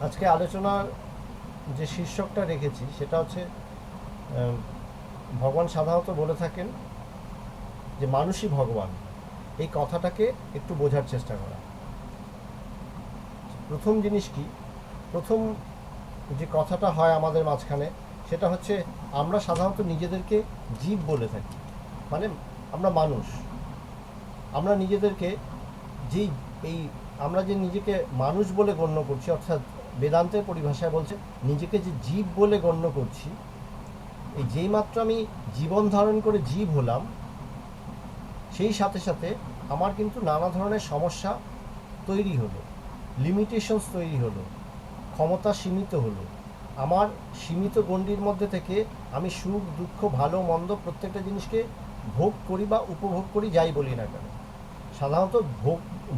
আজকে আলোচনার যে শীর্ষকটা রেখেছি সেটা হচ্ছে ভগবান সাধারণত বলে থাকেন যে মানুষই ভগবান। এই কথাটাকে একটু বোঝার চেষ্টা করা। প্রথম জিনিস কি, প্রথম যে কথাটা হয় আমাদের মাঝখানে সেটা হচ্ছে আমরা সাধারণত নিজেদেরকে জীব বলে থাকি। মানে আমরা মানুষ, আমরা নিজেদেরকে যেই এই আমরা যে নিজেকে মানুষ বলে গণ্য করছি, অর্থাৎ বেদান্তের পরিভাষায় বলছে নিজেকে যে জীব বলে গণ্য করছি, এই যেই মাত্র আমি জীবন ধারণ করে জীব হলাম, সেই সাথে সাথে আমার কিন্তু নানা ধরনের সমস্যা তৈরি হলো, লিমিটেশনস তৈরি হলো, ক্ষমতা সীমিত হলো। আমার সীমিত গণ্ডির মধ্যে থেকে আমি সুখ দুঃখ ভালো মন্দ প্রত্যেকটা জিনিসকে ভোগ করি বা উপভোগ করি, যাই বলি না কেন। সাধারণত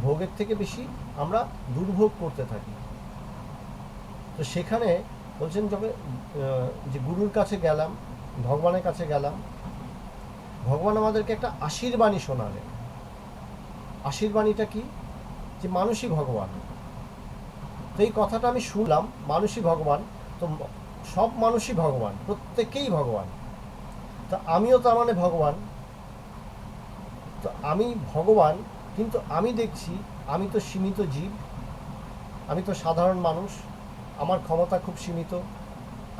ভোগের থেকে বেশি আমরা দুর্ভোগ করতে থাকি। তো সেখানে বলছেন যবে যে গুরুর কাছে গেলাম, ভগবানের কাছে গেলাম, ভগবান আমাদেরকে একটা আশীর্বাণী শোনালেন। আশীর্বাণীটা কি? যে মানুষই ভগবান। তো এই কথাটা আমি শুনলাম, মানুষই ভগবান। তো সব মানুষই ভগবান, প্রত্যেকেই ভগবান। তো আমিও তার মানে ভগবান। তো আমি ভগবান, কিন্তু আমি দেখছি আমি তো সীমিত জীব, আমি তো সাধারণ মানুষ, আমার ক্ষমতা খুব সীমিত,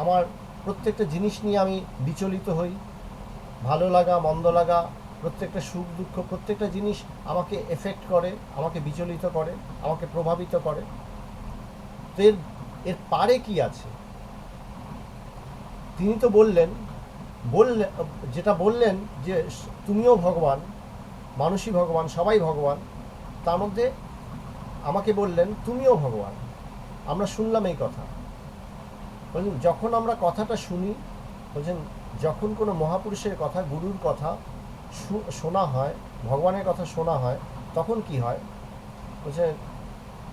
আমার প্রত্যেকটা জিনিস নিয়ে আমি বিচলিত হই, ভালো লাগা মন্দ লাগা প্রত্যেকটা সুখ দুঃখ প্রত্যেকটা জিনিস আমাকে এফেক্ট করে, আমাকে বিচলিত করে, আমাকে প্রভাবিত করে। তো এর পারে কি আছে? তিনি তো বললেন যেটা বললেন যে তুমিও ভগবান, মানুষই ভগবান, সবাই ভগবান। তার মধ্যে আমাকে বললেন তুমিও ভগবান। আমরা শুনলাম এই কথা। বলছেন যখন আমরা কথাটা শুনি, বলছেন যখন কোনো মহাপুরুষের কথা, গুরুর কথা শোনা হয়, ভগবানের কথা শোনা হয়, তখন কি হয়? বলছে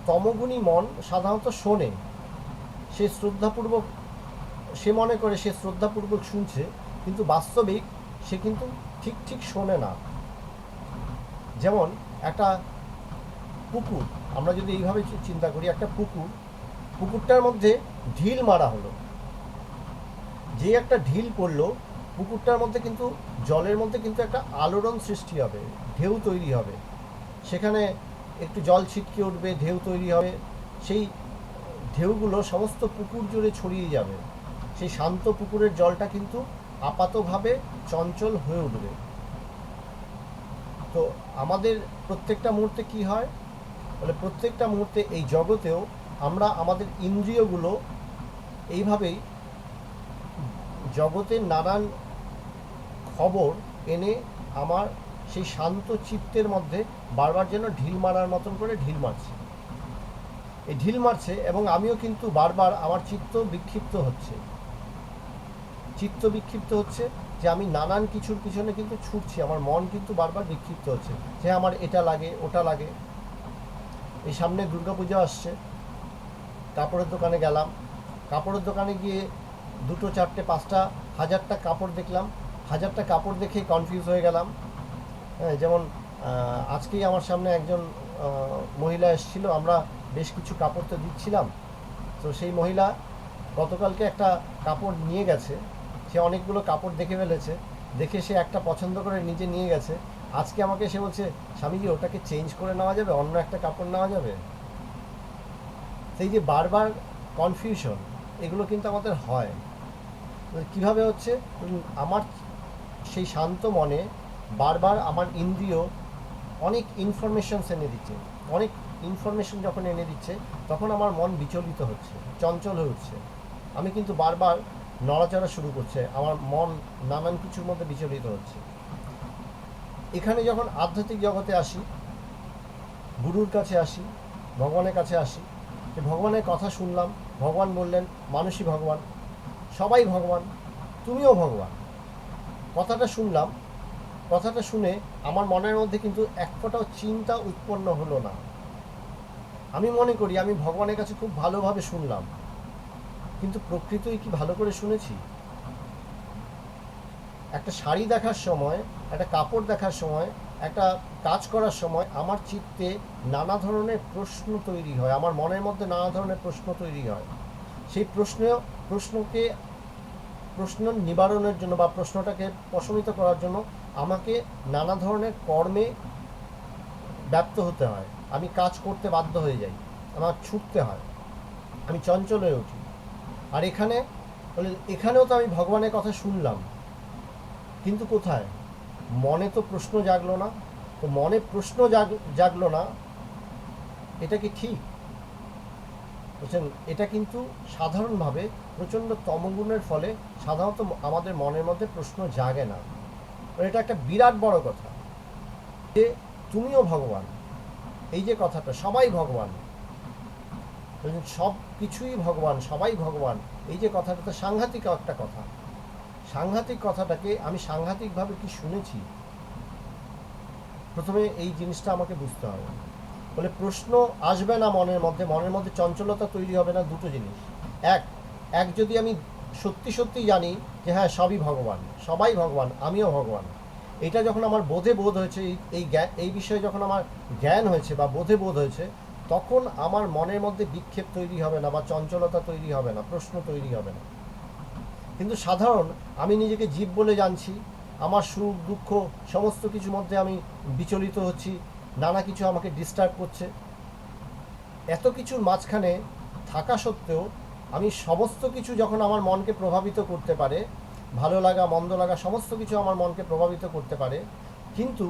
তমগুণী মন সাধারণত শোনে, সে শ্রদ্ধাপূর্বক, সে মনে করে সে শ্রদ্ধাপূর্বক শুনছে, কিন্তু বাস্তবিক সে কিন্তু ঠিক ঠিক শোনে না। যেমন একটা পুকুর, আমরা যদি এইভাবে চিন্তা করি, একটা পুকুরটার মধ্যে ঢিল মারা হলো, যে একটা ঢিল পড়লো পুকুরটার মধ্যে, কিন্তু জলের মধ্যে কিন্তু একটা আলোড়ন সৃষ্টি হবে, ঢেউ তৈরি হবে, সেখানে একটু জল ছিটকে উঠবে, ঢেউ তৈরি হবে, সেই ঢেউগুলো সমস্ত পুকুর জুড়ে ছড়িয়ে যাবে। সেই শান্ত পুকুরের জলটা কিন্তু আপাতভাবে চঞ্চল হয়ে উঠবে। তো আমাদের প্রত্যেকটা মুহূর্তে কি হয় বলে, প্রত্যেকটা মুহূর্তে এই জগতেও আমরা আমাদের ইন্দ্রিয়গুলো এইভাবেই জগতের নানান খবর এনে আমার সেই শান্ত চিত্তের মধ্যে বারবার যেন ঢিল মারার মতন করে ঢিল মারছে, এই ঢিল মারছে, এবং আমিও কিন্তু বারবার আমার চিত্ত বিক্ষিপ্ত হচ্ছে, যে আমি নানান কিছুর পিছনে কিন্তু ছুটছি, আমার মন কিন্তু বারবার বিক্ষিপ্ত হচ্ছে, যে আমার এটা লাগে ওটা লাগে। এই সামনে দুর্গাপূজা আসছে, কাপড়ের দোকানে গেলাম, কাপড়ের দোকানে গিয়ে দুটো চারটে পাঁচটা হাজারটা কাপড় দেখলাম, হাজারটা কাপড় দেখেই কনফিউজ হয়ে গেলাম। হ্যাঁ, যেমন আজকেই আমার সামনে একজন মহিলা এসেছিল, আমরা বেশ কিছু কাপড় তো দিচ্ছিলাম। তো সেই মহিলা গতকালকে একটা কাপড় নিয়ে গেছে, সে অনেকগুলো কাপড় দেখে ফেলেছে, দেখে সে একটা পছন্দ করে নিজে নিয়ে গেছে। আজকে আমাকে সে বলছে, স্বামীজি ওটাকে চেঞ্জ করে নেওয়া যাবে, অন্য একটা কাপড় নেওয়া যাবে? সেই যে বারবার কনফিউশন, এগুলো কিন্তু আমাদের হয়। কিভাবে হচ্ছে? আমার সেই শান্ত মনে বারবার আমার ইন্দ্রিয় অনেক ইনফরমেশনস এনে দিচ্ছে, অনেক ইনফরমেশন যখন এনে দিচ্ছে, তখন আমার মন বিচলিত হচ্ছে, চঞ্চল হয়ে উঠছে, আমি কিন্তু বারবার নড়াচড়া শুরু করছে, আমার মন নানান কিছুর মধ্যে বিচলিত হচ্ছে। এখানে যখন আধ্যাত্মিক জগতে আসি, গুরুর কাছে আসি, ভগবানের কাছে আসি, যে ভগবানের কথা শুনলাম, ভগবান বললেন মানুষই ভগবান, সবাই ভগবান, তুমিও ভগবান। কথাটা শুনলাম, কথাটা শুনে আমার মনের মধ্যে কিন্তু এক ফোঁটাও চিন্তা উৎপন্ন হলো না। আমি মনে করি আমি ভগবানের কাছে খুব ভালোভাবে শুনলাম, কিন্তু প্রকৃতই কি ভালো করে শুনেছি? একটা শাড়ি দেখার সময়, একটা কাপড় দেখার সময় একটা কাজ করার সময় আমার চিত্তে নানা ধরনের প্রশ্ন তৈরি হয়, আমার মনের মধ্যে নানা ধরনের প্রশ্ন তৈরি হয়। সেই প্রশ্নকে প্রশ্ন নিবারণের জন্য বা প্রশ্নটাকে প্রশমিত করার জন্য আমাকে নানা ধরনের কর্মে ব্যপ্ত হতে হয়, আমি কাজ করতে বাধ্য হয়ে যাই, আমার ছুটতে হয়, আমি চঞ্চল হয়ে উঠি। আর এখানেও তো আমি ভগবানের কথা শুনলাম, কিন্তু কোথায়? মনে তো প্রশ্ন জাগলো না। তো মনে প্রশ্ন জাগলো না, এটা কি ঠিক? বুঝছেন, এটা কিন্তু সাধারণভাবে প্রচণ্ড তমগুণের ফলে সাধারণত আমাদের মনের মধ্যে প্রশ্ন জাগে না। এটা একটা বিরাট বড় কথা যে তুমিও ভগবান, এই যে কথাটা, সবাই ভগবান, সব কিছুই ভগবান, সবাই ভগবান, এই যে কথাটা তো সাংঘাতিক একটা কথা। সাংঘাতিক কথাটাকে আমি সাংঘাতিকভাবে কি শুনেছি, প্রথমে এই জিনিসটা আমাকে বুঝতে হবে। বলে প্রশ্ন আসবে না মনের মধ্যে চঞ্চলতা তৈরি হবে না। দুটো জিনিস, এক যদি আমি সত্যি সত্যি জানি যে হ্যাঁ সবই ভগবান, সবাই ভগবান, আমিও ভগবান, এটা যখন আমার বোধ হয়েছে, এই বিষয়ে যখন আমার জ্ঞান হয়েছে বা বোধ হয়েছে, তখন আমার মনের মধ্যে বিক্ষেপ তৈরি হবে না বা চঞ্চলতা তৈরি হবে না, প্রশ্ন তৈরি হবে না। কিন্তু সাধারণ আমি নিজেকে জীব বলে জানছি, আমার সুখ দুঃখ সমস্ত কিছুর মধ্যে আমি বিচলিত হচ্ছি, নানা কিছু আমাকে ডিস্টার্ব করছে। এত কিছুর মাঝখানে থাকা সত্ত্বেও আমি সমস্ত কিছু যখন আমার মনকে প্রভাবিত করতে পারে, ভালো লাগা মন্দ লাগা সমস্ত কিছু আমার মনকে প্রভাবিত করতে পারে, কিন্তু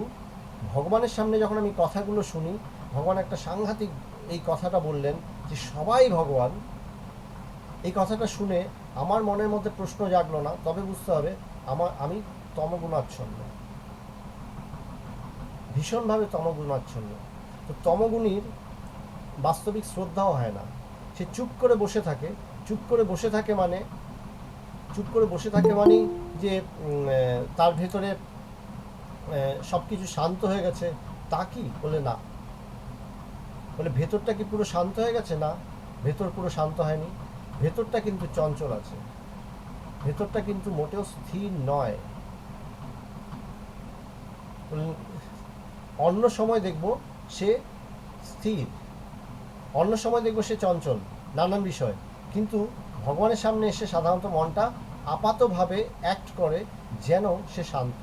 ভগবানের সামনে যখন আমি কথাগুলো শুনি, ভগবান একটা সাংঘাতিক এই কথাটা বললেন যে সবাই ভগবান, এই কথাটা শুনে আমার মনের মধ্যে প্রশ্ন জাগলো না। তবে বুঝতে হবে আমি তমগুণাচ্ছন্ন, ভীষণভাবে তমগুণাচ্ছন্ন। তো তমগুণীর বাস্তবিক শ্রদ্ধাও হয় না, সে চুপ করে বসে থাকে। চুপ করে বসে থাকে মানে যে তার ভেতরে সব কিছু শান্ত হয়ে গেছে, তা কি? বলে না। বলে ভেতরটা কি পুরো শান্ত হয়ে গেছে? না, ভেতর পুরো শান্ত হয়নি। ভেতরটা কিন্তু চঞ্চল আছে, ভেতরটা কিন্তু মোটেও স্থির নয়। অন্য সময় দেখব সে স্থির, অন্য সময় দেখব সে চঞ্চল, নানান বিষয়, কিন্তু ভগবানের সামনে এসে সাধারণত মনটা আপাতভাবে অ্যাক্ট করে যেন সে শান্ত।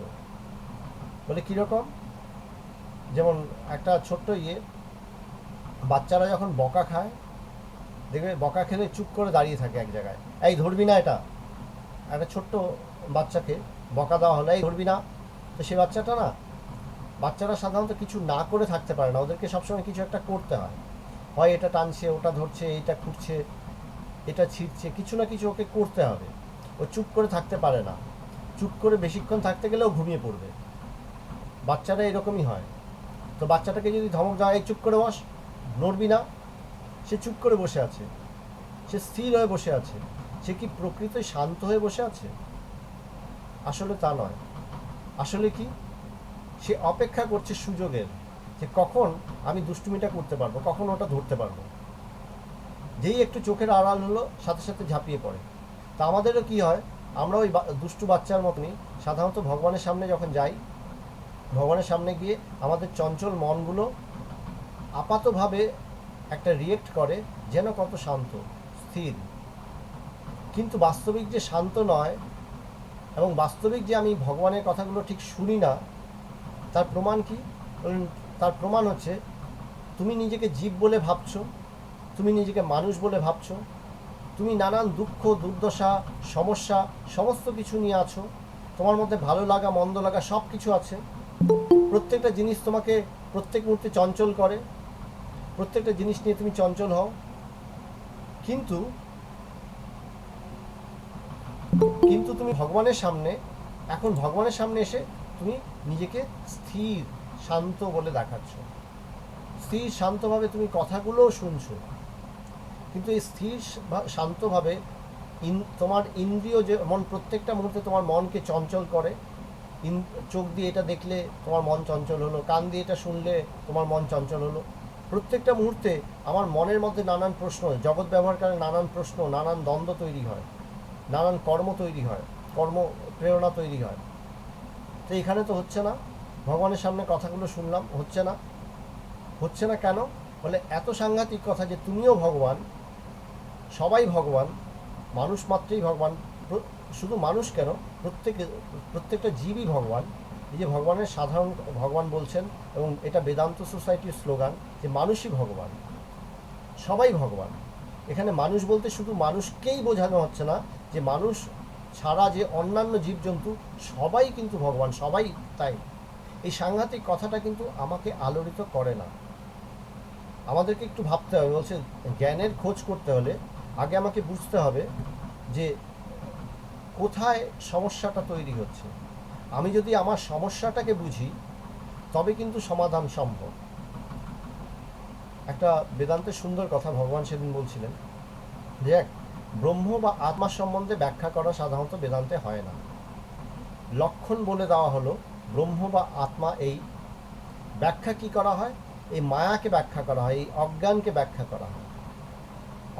বলে কীরকম? যেমন একটা ছোট্ট বাচ্চারা যখন বকা খায়, দেখবে বকা খেলে চুপ করে দাঁড়িয়ে থাকে এক জায়গায়, এই ধরবি না এটা। একটা ছোট্ট বাচ্চাকে বকা দেওয়া হলো, এই ধরবি না, তো সে বাচ্চারা সাধারণত কিছু না করে থাকতে পারে না, ওদেরকে সবসময় কিছু একটা করতে হয়, হয় এটা টানছে, ওটা ধরছে, এইটা খুঁড়ছে, এটা ছিঁড়ছে, কিছু না কিছু ওকে করতে হবে। ও চুপ করে থাকতে পারে না, চুপ করে বেশিক্ষণ থাকতে গেলেও ঘুমিয়ে পড়বে। বাচ্চারা এরকমই হয়। তো বাচ্চাটাকে যদি ধমক দেওয়া, এই চুপ করে বস, নড়বি না, সে চুপ করে বসে আছে, সে স্থির হয়ে বসে আছে। সে কি প্রকৃতই শান্ত হয়ে বসে আছে? আসলে তা নয়। আসলে কি, সে অপেক্ষা করছে সুযোগের, যে কখন আমি দুষ্টুমিটা করতে পারবো, কখন ওটা ধরতে পারবো। যেই একটু চোখের আড়াল হলো, সাথে সাথে ঝাঁপিয়ে পড়ে। তা আমাদেরও কি হয়, আমরা ওই দুষ্টু বাচ্চার মতনই সাধারণত ভগবানের সামনে যখন যাই, ভগবানের সামনে গিয়ে আমাদের চঞ্চল মনগুলো আপাতভাবে একটা রিয়েক্ট করে যেন কত শান্ত স্থির, কিন্তু বাস্তবিক যে শান্ত নয় এবং বাস্তবিক যে আমি ভগবানের কথাগুলো ঠিক শুনি না, তার প্রমাণ কি? তার প্রমাণ হচ্ছে তুমি নিজেকে জীব বলে ভাবছো, তুমি নিজেকে মানুষ বলে ভাবছো, তুমি নানান দুঃখ দুর্দশা সমস্যা সমস্ত কিছু নিয়ে আছো, তোমার মধ্যে ভালো লাগা মন্দ লাগা সব কিছু আছে, প্রত্যেকটা জিনিস তোমাকে প্রত্যেক মুহূর্তে চঞ্চল করে, প্রত্যেকটা জিনিস নিয়ে তুমি চঞ্চল হও, কিন্তু তুমি ভগবানের সামনে এসে তুমি নিজেকে স্থির শান্ত বলে দেখাচ্ছ। স্থির শান্তভাবে তুমি কথাগুলোও শুনছো, কিন্তু এই স্থির শান্তভাবে তোমার ইন্দ্রিয় যেমন প্রত্যেকটা মুহূর্তে তোমার মনকে চঞ্চল করে, চোখ দিয়ে এটা দেখলে তোমার মন চঞ্চল হলো, কান দিয়ে এটা শুনলে তোমার মন চঞ্চল হলো, প্রত্যেকটা মুহূর্তে আমার মনের মধ্যে নানান প্রশ্ন, জগৎ ব্যবহারকারী নানান প্রশ্ন, নানান দ্বন্দ্ব তৈরি হয়, নানান কর্ম তৈরি হয়, কর্ম প্রেরণা তৈরি হয়। তো এখানে তো হচ্ছে না। ভগবানের সামনে কথাগুলো শুনলাম, হচ্ছে না। হচ্ছে না কেন? বলে এত সাংঘাতিক কথা যে তুমিও ভগবান, সবাই ভগবান, মানুষ মাত্রই ভগবান। শুধু মানুষ কেন, প্রত্যেকটা জীবই ভগবান। এই যে ভগবানের সাধারণ ভগবান বলছেন, এবং এটা বেদান্ত সোসাইটির স্লোগান যে মানুষই ভগবান, সবাই ভগবান। এখানে মানুষ বলতে শুধু মানুষকেই বোঝানো হচ্ছে না, যে মানুষ ছাড়া যে অন্যান্য জীবজন্তু সবাই কিন্তু ভগবান, সবাই তাই। এই সাংঘাতিক কথাটা কিন্তু আমাকে আলোড়িত করে না। আমাদেরকে একটু ভাবতে হবে, বলছে জ্ঞানের খোঁজ করতে হলে আগে আমাকে বুঝতে হবে যে কোথায় সমস্যাটা তৈরি হচ্ছে। আমি যদি আমার সমস্যাটাকে বুঝি তবে কিন্তু সমাধান সম্ভব। একটা বেদান্তের সুন্দর কথা ভগবান সেদিন বলছিলেন যে এক ব্রহ্ম বা আত্মা সম্বন্ধে ব্যাখ্যা করা সাধারণত বেদান্তে হয় না। লক্ষণ বলে দেওয়া হলো ব্রহ্ম বা আত্মা, এই ব্যাখ্যা কি করা হয়? এই মায়াকে ব্যাখ্যা করা হয়, এই অজ্ঞানকে ব্যাখ্যা করা হয়।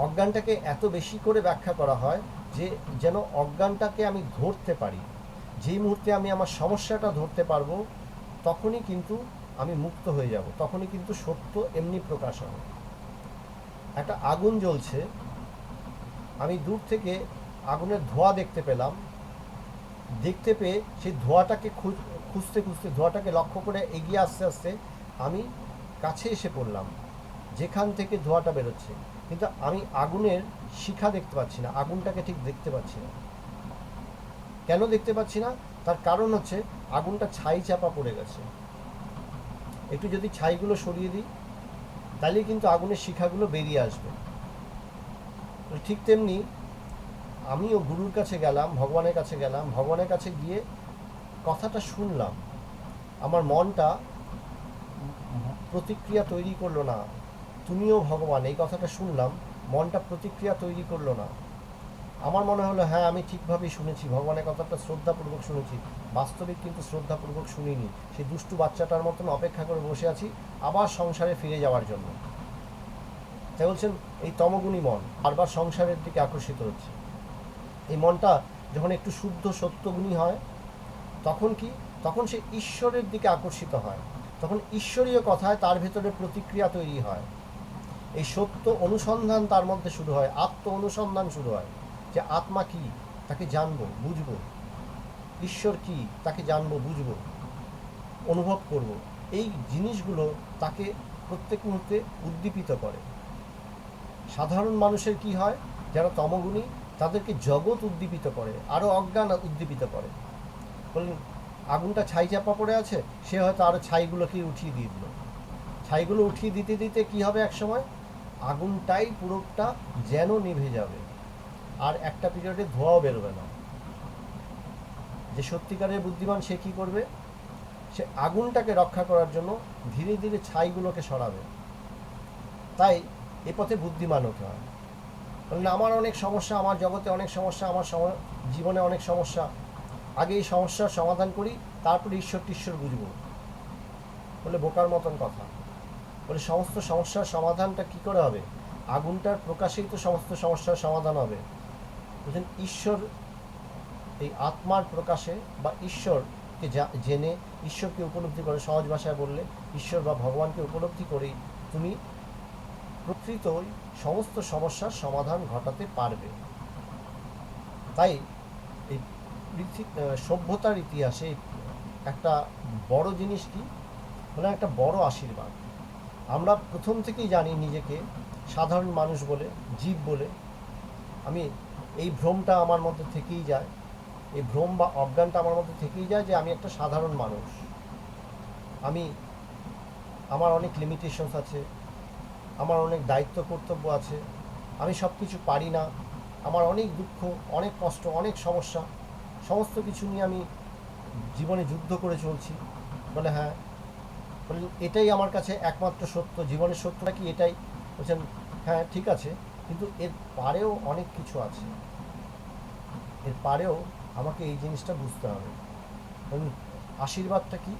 অজ্ঞানটাকে এত বেশি করে ব্যাখ্যা করা হয় যে যেন অজ্ঞানটাকে আমি ধরতে পারি। যেই মুহূর্তে আমি আমার সমস্যাটা ধরতে পারবো তখনই কিন্তু আমি মুক্ত হয়ে যাব, তখনই কিন্তু সত্য এমনি প্রকাশ হবে। একটা আগুন জ্বলছে, আমি দূর থেকে আগুনের ধোঁয়া দেখতে পেলাম, দেখতে পেয়ে সেই ধোঁয়াটাকে খুঁজতে খুঁজতে, ধোঁয়াটাকে লক্ষ্য করে এগিয়ে আস্তে আস্তে আমি কাছে এসে পড়লাম যেখান থেকে ধোঁয়াটা বেরোচ্ছে। কিন্তু আমি আগুনের শিখা দেখতে পাচ্ছি না, আগুনটাকে ঠিক দেখতে পাচ্ছি না। কেন দেখতে পাচ্ছি না? তার কারণ হচ্ছে আগুনটা ছাই চাপা পড়ে গেছে। একটু যদি ছাইগুলো সরিয়ে দিই তাহলে কিন্তু আগুনের শিখাগুলো বেরিয়ে আসবে। ঠিক তেমনি আমিও গুরুর কাছে গেলাম, ভগবানের কাছে গেলাম, ভগবানের কাছে গিয়ে কথাটা শুনলাম, আমার মনটা প্রতিক্রিয়া তৈরি করলো না। তুমিও ভগবান, এই কথাটা শুনলাম, মনটা প্রতিক্রিয়া তৈরি করলো না। আমার মনে হলো হ্যাঁ আমি ঠিকভাবেই শুনেছি, ভগবানের কথাটা শ্রদ্ধাপূর্বক শুনেছি। বাস্তবিক কিন্তু শ্রদ্ধাপূর্বক শুনিনি, সেই দুষ্টু বাচ্চাটার মতন অপেক্ষা করে বসে আছি আবার সংসারে ফিরে যাওয়ার জন্য। তাই বলছেন এই তমগুণী মন বারবার সংসারের দিকে আকর্ষিত হচ্ছে। এই মনটা যখন একটু শুদ্ধ সত্যগুণী হয় তখন কি, তখন সে ঈশ্বরের দিকে আকর্ষিত হয়, তখন ঈশ্বরীয় কথায় তার ভেতরে প্রতিক্রিয়া তৈরি হয়। এই সত্য অনুসন্ধান তার মধ্যে শুরু হয়, আত্ম অনুসন্ধান শুরু হয়, যে আত্মা কি তাকে জানবো বুঝবো, ঈশ্বর কি তাকে জানবো বুঝবো, অনুভব করব। এই জিনিসগুলো তাকে প্রত্যেক মুহূর্তে উদ্দীপিত করে। সাধারণ মানুষের কি হয়, যারা তমগুণী তাদেরকে জগৎ উদ্দীপিত করে, আরও অজ্ঞান উদ্দীপিত করে। বললেন আগুনটা ছাই চাপা পড়ে আছে, সে হয়তো আরও ছাইগুলোকে উঠিয়ে দিয়ে দিল। ছাইগুলো উঠিয়ে দিতে দিতে কি হবে, এক সময় আগুনটাই পুরোটা যেন নিভে যাবে, আর একটা পিরিয়ডে ধোঁয়াও বেরোবে না। যে সত্যিকারের বুদ্ধিমান সে কি করবে, সে আগুনটাকে রক্ষা করার জন্য ধীরে ধীরে ছাইগুলোকে সরাবে। তাই এ পথে বুদ্ধিমান হতে হয়। কারণ আমার অনেক সমস্যা, আমার জগতে অনেক সমস্যা, আমার জীবনে অনেক সমস্যা, আগে এই সমস্যার সমাধান করি তারপরে ঈশ্বর টিশ্বর বুঝবো। বলে বোকার মতন কথা। বলে সমস্ত সমস্যার সমাধানটা কি করে হবে? আগুনটার প্রকাশেই তো সমস্ত সমস্যার সমাধান হবে। বুঝলেন, ঈশ্বর এই আত্মার প্রকাশে বা ঈশ্বরকে জেনে, ঈশ্বরকে উপলব্ধি করে, সহজ ভাষায় বললে ঈশ্বর বা ভগবানকে উপলব্ধি করেই তুমি প্রকৃতই সমস্ত সমস্যার সমাধান ঘটাতে পারবে। তাই এই সভ্যতার ইতিহাসে একটা বড় জিনিস কি, মানে একটা বড় আশীর্বাদ। আমরা প্রথম থেকেই জানি নিজেকে সাধারণ মানুষ বলে, জীব বলে। আমি এই ভ্রমটা আমার মধ্যে থেকেই যায়, এই ভ্রম বা অজ্ঞানটা আমার মধ্যে থেকেই যায় যে আমি একটা সাধারণ মানুষ। আমার অনেক লিমিটেশনস আছে, আমার অনেক দায়িত্ব কর্তব্য আছে, আমি সব কিছু পারি না, আমার অনেক দুঃখ, অনেক কষ্ট, অনেক সমস্যা, সমস্ত কিছু নিয়ে আমি জীবনে যুদ্ধ করে চলছি। বলে হ্যাঁ, বলে এটাই আমার কাছে একমাত্র সত্য, জীবনের সত্যটা কি এটাই? বলছেন হ্যাঁ ঠিক আছে, কিন্তু এর পারেও অনেক কিছু আছে, এর পারেও আমাকে এই জিনিসটা বুঝতে হবে। কারণ আশীর্বাদটা কি,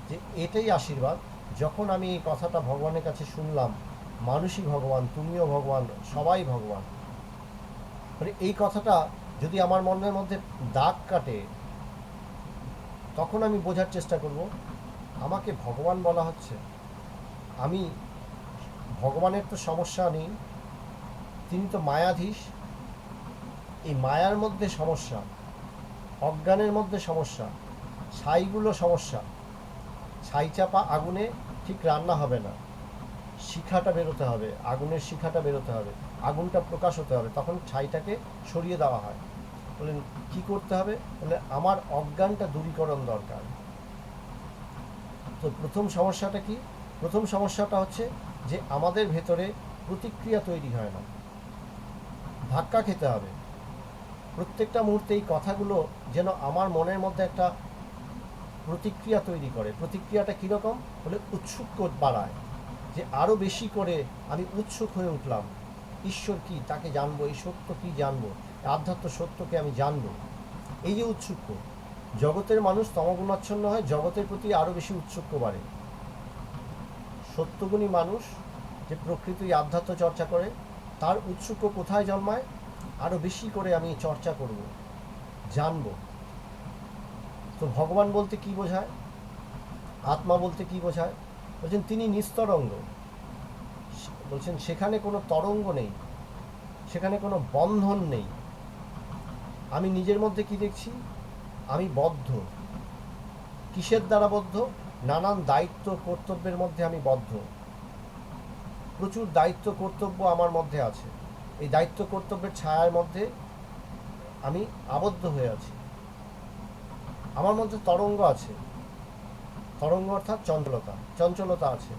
যে এটাই আশীর্বাদ, যখন আমি এই কথাটা ভগবানের কাছে শুনলাম, মানুষই ভগবান, তুমিও ভগবান, সবাই ভগবান, মানে এই কথাটা যদি আমার মনের মধ্যে দাগ কাটে তখন আমি বোঝার চেষ্টা করব আমাকে ভগবান বলা হচ্ছে। আমি ভগবানের তো সমস্যা নেই, তিনি তো মায়াধীশ। এই মায়ার মধ্যে সমস্যা, অজ্ঞানের মধ্যে সমস্যা, ছাইগুলো সমস্যা। ছাই চাপা আগুনে ঠিক রান্না হবে না, শিখাটা বেরোতে হবে, আগুনের শিখাটা বেরোতে হবে, আগুনটা প্রকাশ হতে হবে, তখন ছাইটাকে সরিয়ে দেওয়া হয়। বলেন কি করতে হবে? বলে আমার অজ্ঞানটা দূরীকরণ দরকার। তো প্রথম সমস্যাটা কি? প্রথম সমস্যাটা হচ্ছে যে আমাদের ভেতরে প্রতিক্রিয়া তৈরি হয় না, ধাক্কা খেতে হবে। প্রত্যেকটা মুহূর্তে এই কথাগুলো যেন আমার মনের মধ্যে একটা প্রতিক্রিয়া তৈরি করে। প্রতিক্রিয়াটা কীরকম? বলে উৎসুক বাড়ায়, যে আরও বেশি করে আমি উৎসুক হয়ে উঠলাম। ঈশ্বর কি, তাকে জানবো, এই সত্য কি জানবো, আধ্যাত্ম সত্যকে আমি জানবো। এই যে উৎসুক, জগতের মানুষ তমগুণাচ্ছন্ন হয়, জগতের প্রতি আরও বেশি উৎসুক বাড়ে। সত্যগুণী মানুষ যে প্রকৃতি আধ্যাত্ম চর্চা করে, তার উৎসুক কোথায় জন্মায়? আরও বেশি করে আমি চর্চা করব, জানব। তো ভগবান বলতে কি বোঝায়? আত্মা বলতে কি বোঝায়? বলছেন তিনি নিস্তরঙ্গ। বলছেন সেখানে কোনো তরঙ্গ নেই, সেখানে কোনো বন্ধন নেই। আমি নিজের মধ্যে কি দেখছি? আমি বদ্ধ। কিসের দ্বারা বদ্ধ? নানান দায়িত্ব কর্তব্যের মধ্যে আমি বদ্ধ। প্রচুর দায়িত্ব কর্তব্য আমার মধ্যে আছে। এই দায়িত্ব কর্তব্যের ছায়ার মধ্যে আমি আবদ্ধ হয়ে আছি। আমার মধ্যে তরঙ্গ আছে। তরঙ্গ অর্থাৎ চঞ্চলতা, চঞ্চলতা আছে।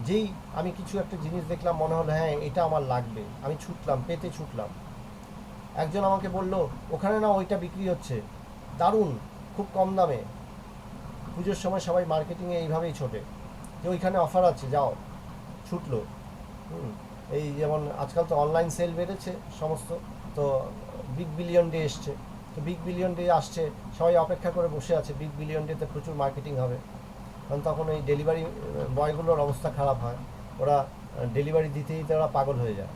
যেই আমি কিছু একটা জিনিস দেখলাম, মনে হলো হ্যাঁ এটা আমার লাগবে, আমি ছুটলাম, পেতে ছুটলাম। একজন আমাকে বলল ওখানে না ওইটা বিক্রি হচ্ছে, দারুণ, খুব কম দামে। পুজোর সময় সবাই মার্কেটিংয়ে এইভাবেই ছোটে, যে ওইখানে অফার আছে, যাও। ছুটলো। এই যেমন আজকাল তো অনলাইন সেল বেড়েছে সমস্ত, তো বিগ বিলিয়ন ডে এসছে, তো বিগ বিলিয়ন ডে আসছে, সবাই অপেক্ষা করে বসে আছে, বিগ বিলিয়ন ডেতে প্রচুর মার্কেটিং হবে। কারণ তখন এই ডেলিভারি বয়গুলোর অবস্থা খারাপ হয়, ওরা ডেলিভারি দিতে দিতে ওরা পাগল হয়ে যায়।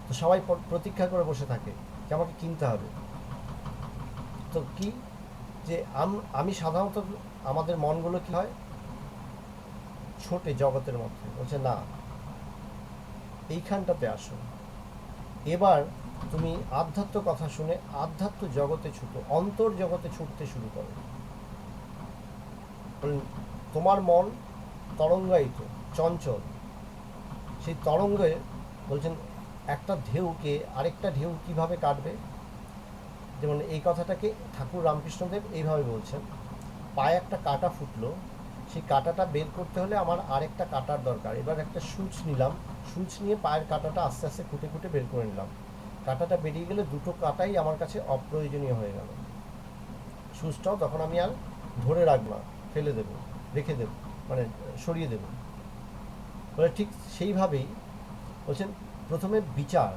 তো সবাই প্রতীক্ষা করে বসে থাকে যে আমাকে কিনতে হবে। তো কি যে আমি সাধারণত আমাদের মনগুলো কি হয়, ছোটে জগতের মধ্যে। বলছে না, এইখানটাতে আসো, এবার তুমি আধ্যাত্ম কথা শুনে আধ্যাত্ম জগতে ছুটো, অন্তর জগতে ছুটতে শুরু করো। তোমার মন তরঙ্গায়িত, চঞ্চল। সেই তরঙ্গে বলছেন একটা ঢেউকে আরেকটা ঢেউ কিভাবে কাটবে। যেমন এই কথাটাকে ঠাকুর রামকৃষ্ণদেব এইভাবে বলছেন, পায়ে একটা কাঁটা ফুটলো, সেই কাঁটাটা বের করতে হলে আমার আরেকটা কাঁটার দরকার। এবার একটা সূচ নিলাম, সূচ নিয়ে পায়ের কাঁটাটা আস্তে আস্তে খুঁটে খুঁটে বের করে নিলাম। কাঁটাটা বেরিয়ে গেলে দুটো কাঁটাই আমার কাছে অপ্রয়োজনীয় হয়ে গেল। সূচটাও তখন আমি আর ধরে রাখবো না, ফেলে দেবো, রেখে দেবো, মানে সরিয়ে দেবো। বলে ঠিক সেইভাবেই বলছেন প্রথমে বিচার।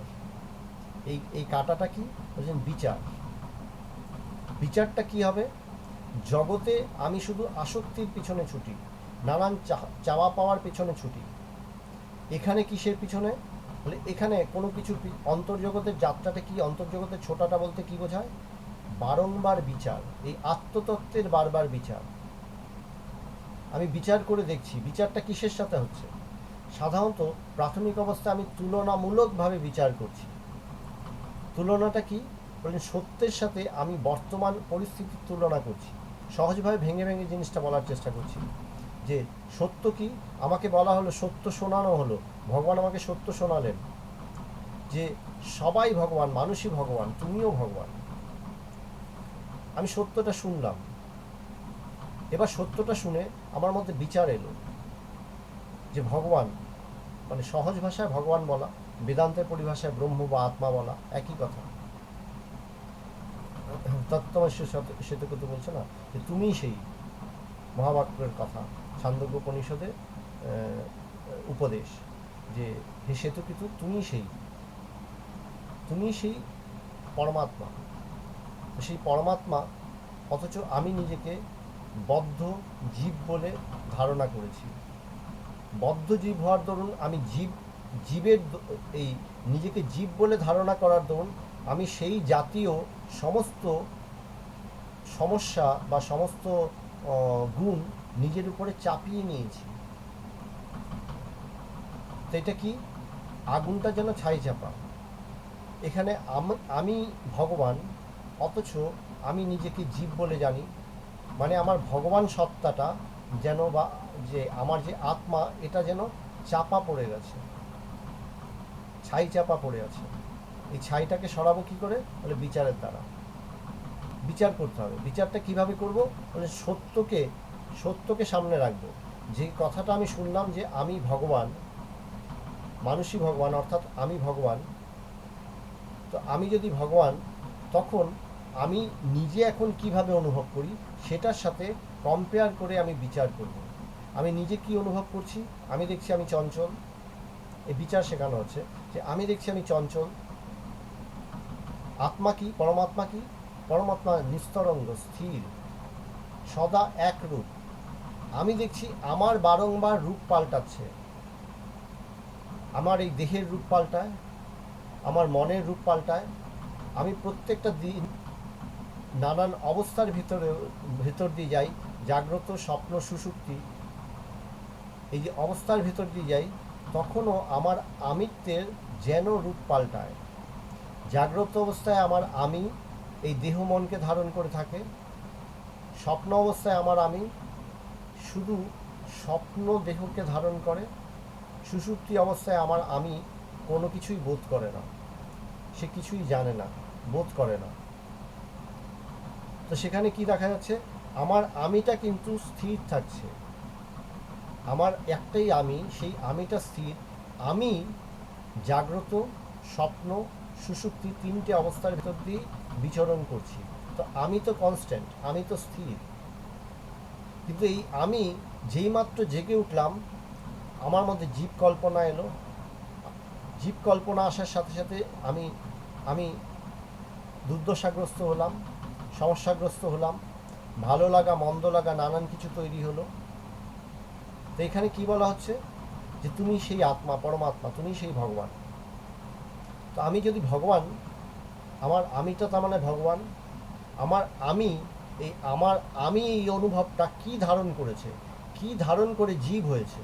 এই কাঁটাটা কি বলছেন? বিচার। বিচারটা কি হবে? জগতে আমি শুধু আসক্তির পিছনে ছুটি, নানান চাওয়া পাওয়ার পিছনে ছুটি। এখানে কিসের পিছনে? বলে এখানে কোনো কিছু অন্তর্জগতের যাত্রাটা কি, অন্তর্জগতের ছোটাটা বলতে কি বোঝায়? বারংবার বিচার, এই আত্মতত্ত্বের বারবার বিচার। আমি বিচার করে দেখছি, বিচারটা কিসের সাথে হচ্ছে? সাধারণত প্রাথমিক অবস্থায় আমি তুলনামূলকভাবে বিচার করছি। তুলনাটা কি? বলেন সত্যের সাথে আমি বর্তমান পরিস্থিতির তুলনা করছি। সহজভাবে ভেঙে ভেঙে জিনিসটা বলার চেষ্টা করছি যে সত্য কি। আমাকে বলা হলো, সত্য শোনানো হলো, ভগবান আমাকে সত্য শোনালেন যে সবাই ভগবান, মানুষই ভগবান, তুমিও ভগবান। আমি সত্যটা শুনলাম। এবার সত্যটা শুনে আমার মধ্যে বিচার এলো যে ভগবান, মানে সহজ ভাষায় ভগবান বলা, বেদান্তের পরিভাষায় ব্রহ্ম বা আত্মা বলা, একই কথা। তত্ত্বমস্য শ্বেতকেতু বলছে না যে তুমি সেই মহাবাক্যের কথা, ছান্দোগ্য উপনিষদে উপদেশ, যে হে শ্বেতকেতু তুমি সেই পরমাত্মা। তো সেই পরমাত্মা, অথচ আমি নিজেকে বদ্ধ জীব বলে ধারণা করেছি। বদ্ধ জীব হওয়ার দরুন আমি জীবের এই নিজেকে জীব বলে ধারণা করার দরুন আমি সেই জাতীয় সমস্ত সমস্যা বা সমস্ত গুণ নিজের উপরে চাপিয়ে নিয়েছি। তো এটা কি, আগুনটা যেন ছাই চাপা। এখানে আমি ভগবান, অথচ আমি নিজেকে জীব বলে জানি। মানে আমার ভগবান সত্তাটা যেন, বা যে আমার যে আত্মা, এটা যেন চাপা পড়ে গেছে, ছাই চাপা পড়ে আছে। এই ছাইটাকে সরাবো কী করে? বলে বিচারের দ্বারা। বিচার করতে হবে। বিচারটা কিভাবে করব? বলে সত্যকে সামনে রাখবো। যে কথাটা আমি শুনলাম যে আমি ভগবান, মানুষই ভগবান, অর্থাৎ আমি ভগবান। তো আমি যদি ভগবান, তখন আমি নিজে এখন কিভাবে অনুভব করি সেটার সাথে কম্পেয়ার করে আমি বিচার করব। আমি নিজে কি অনুভব করছি? আমি দেখছি আমি চঞ্চল। এই বিচার শেখানো হচ্ছে যে আমি দেখছি আমি চঞ্চল। আত্মা কি? পরমাত্মা কি? পরমাত্মা নিস্তরঙ্গ, স্থির, সদা এক রূপ। আমি দেখছি আমার বারংবার রূপ পাল্টাচ্ছে। আমার এই দেহের রূপ পাল্টায়, আমার মনের রূপ পাল্টায়। আমি প্রত্যেকটা দিন নানান অবস্থার ভেতর দিয়ে যাই, জাগ্রত, স্বপ্ন, সুষুপ্তি, এই যে অবস্থার ভেতর দিয়ে যাই, তখনও আমার আমিত্বের যেন রূপ পাল্টায়। জাগ্রত অবস্থায় আমার আমি এই দেহ মনকে ধারণ করে থাকে। স্বপ্ন অবস্থায় আমার আমি শুধু স্বপ্ন দেহকে ধারণ করে। সুষুপ্তি অবস্থায় আমার আমি কোনো কিছুই বোধ করে না, সে কিছুই জানে না, বোধ করে না। তো সেখানে কি দেখা যাচ্ছে? আমার আমিটা কিন্তু স্থির থাকছে। আমার একটাই আমি, সেই আমিটা স্থির। আমি জাগ্রত, স্বপ্ন, সুষুপ্তি তিনটে অবস্থার ভেতর দিয়ে বিচরণ করছি। তো আমি তো কনস্ট্যান্ট, আমি তো স্থির। কিন্তু এই আমি যেই মাত্র জেগে উঠলাম, আমার মধ্যে জীব কল্পনা এলো। জীব কল্পনা আসার সাথে সাথে আমি আমি দুর্দশাগ্রস্ত হলাম, সমস্যাগ্রস্ত হলাম, ভালো লাগা মন্দ লাগা নানান কিছু তৈরি হলো। তো এখানে কি বলা হচ্ছে? যে তুমি সেই আত্মা, পরমাত্মা, তুমি সেই ভগবান। তো আমি যদি ভগবান, আমার আমিটা তার মানে ভগবান। আমার আমি, এই অনুভবটা কি ধারণ করেছে, কি ধারণ করে জীব হয়েছে।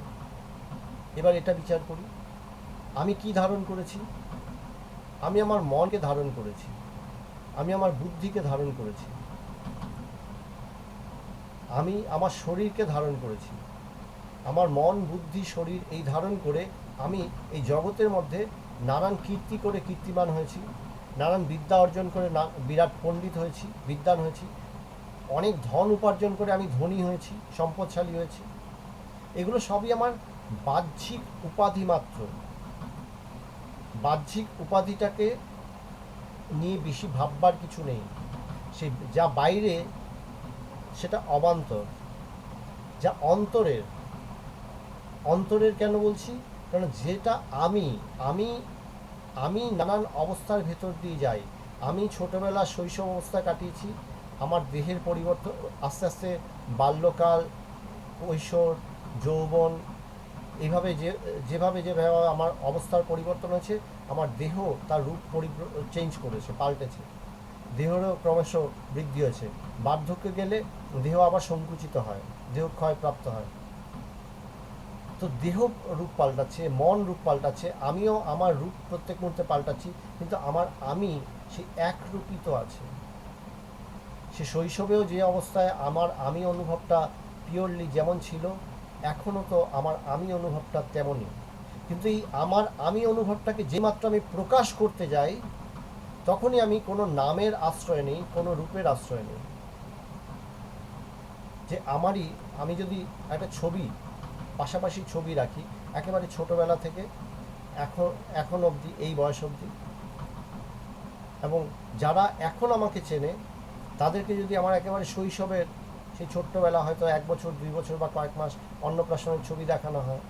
এবার এটা বিচার করি, আমি কি ধারণ করেছি? আমি আমার মনকে ধারণ করেছি, আমি আমার বুদ্ধিকে ধারণ করেছি, আমি আমার শরীরকে ধারণ করেছি। আমার মন, বুদ্ধি, শরীর এই ধারণ করে আমি এই জগতের মধ্যে নানান কীর্তি করে কীর্তিমান হয়েছি, নানান বিদ্যা অর্জন করে বিরাট পণ্ডিত হয়েছি, বিদ্বান হয়েছি, অনেক ধন উপার্জন করে আমি ধনী হয়েছি, সম্পদশালী হয়েছি। এগুলো সবই আমার বাহ্যিক উপাধি মাত্র। বাহ্যিক উপাধিটাকে নিয়ে বেশি ভাববার কিছু নেই। সে যা বাইরে সেটা অবান্তর। যা অন্তরের, অন্তরের কেন বলছি? কারণ যেটা আমি আমি আমি নানান অবস্থার ভেতর দিয়ে যাই। আমি ছোটোবেলা শৈশব অবস্থা কাটিয়েছি, আমার দেহের পরিবর্তন আস্তে আস্তে বাল্যকাল, কৈশোর, যৌবন, এইভাবে যেভাবে আমার অবস্থার পরিবর্তন হয়েছে, আমার দেহ তার রূপ চেঞ্জ করেছে, পাল্টেছে। দেহেরও ক্রমশ বৃদ্ধি হয়েছে। বার্ধক্যে গেলে দেহ আবার সংকুচিত হয়, দেহ ক্ষয়প্রাপ্ত হয়। তো দেহ রূপ পাল্টাচ্ছে, মন রূপ পাল্টাচ্ছে, আমিও আমার রূপ প্রত্যেক মুহূর্তে পাল্টাচ্ছি, কিন্তু আমার আমি সেই এক রূপই তো আছে। সে শৈশবেও যে অবস্থায় আমার আমি অনুভবটা পিওরলি যেমন ছিল, এখনও তো আমার আমি অনুভবটা তেমনই। কিন্তু এই আমার আমি অনুভবটাকে যে মাত্র আমি প্রকাশ করতে যাই, তখনই আমি কোনো নামের আশ্রয় নেই, কোনো রূপের আশ্রয় নেই। যে আমি যদি একটা ছবি, পাশাপাশি ছবি রাখি একেবারে ছোটোবেলা থেকে এখন অবধি, এই বয়স অবধি, এবং যারা এখন আমাকে চেনে তাদেরকে যদি আমার একেবারে শৈশবের সেই ছোট্টবেলা, হয়তো 1 বছর 2 বছর বা কয়েক মাস অন্নপ্রাশনের ছবি দেখানো হয়,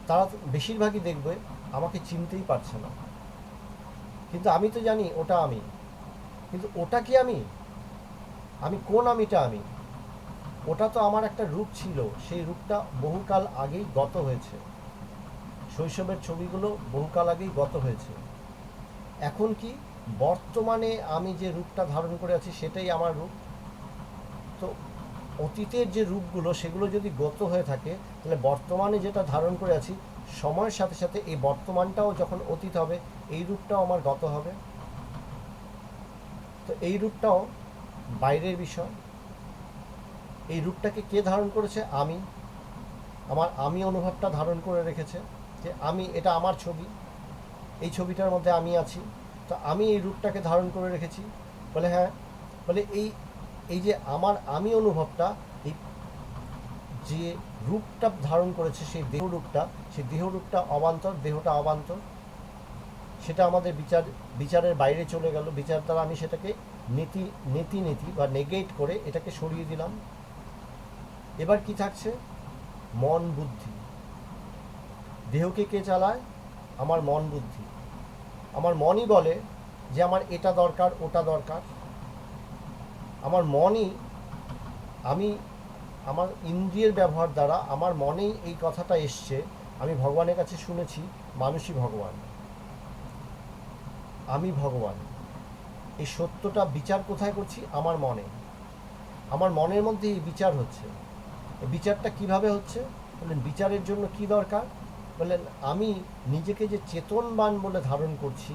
তারা বেশিরভাগই দেখবে আমাকে চিনতেই পারছে না। কিন্তু আমি তো জানি ওটা আমি। কিন্তু ওটা কি আমি? আমি কোন আমিটা আমি? ওটা তো আমার একটা রূপ ছিল, সেই রূপটা বহুকাল আগেই গত হয়েছে। শৈশবের ছবিগুলো বহুকাল আগেই গত হয়েছে। এখন কি বর্তমানে আমি যে রূপটা ধারণ করে আছি সেটাই আমার রূপ। তো অতীতের যে রূপগুলো সেগুলো যদি গত হয়ে থাকে, তাহলে বর্তমানে যেটা ধারণ করে আছি সময়ের সাথে সাথে এই বর্তমানটাও যখন অতীত হবে এই রূপটাও আমার গত হবে। তো এই রূপটাও বাইরের বিষয়। এই রূপটাকে কে ধারণ করেছে? আমি। আমার আমি অনুভবটা ধারণ করে রেখেছে যে আমি, এটা আমার ছবি, এই ছবিটার মধ্যে আমি আছি। তো আমি এই রূপটাকে ধারণ করে রেখেছি বলে, হ্যাঁ, বলে এই এই যে আমার আমি অনুভবটা, এই যে রূপটা ধারণ করেছে সেই দেহ রূপটা অবান্তর, দেহটা অবান্তর, সেটা আমাদের বিচারের বাইরে চলে গেল। বিচার দ্বারা আমি সেটাকে নীতি বা নেগেট করে এটাকে সরিয়ে দিলাম। এবার কি থাকছে? মন বুদ্ধি। দেহকে কে চালায়? আমার মন বুদ্ধি। আমার মনই বলে যে আমার এটা দরকার, ওটা দরকার। আমার মনই, আমার ইন্দ্রিয়ের ব্যবহার দ্বারা আমার মনেই এই কথাটা এসছে। আমি ভগবানের কাছে শুনেছি মানুষই ভগবান, আমি ভগবান। এই সত্যটা বিচার কোথায় করছি? আমার মনে। আমার মনের মধ্যে এই বিচার হচ্ছে। এই বিচারটা কিভাবে হচ্ছে? বললেন বিচারের জন্য কি দরকার? বললেন আমি নিজেকে যে চেতনবান বলে ধারণ করছি,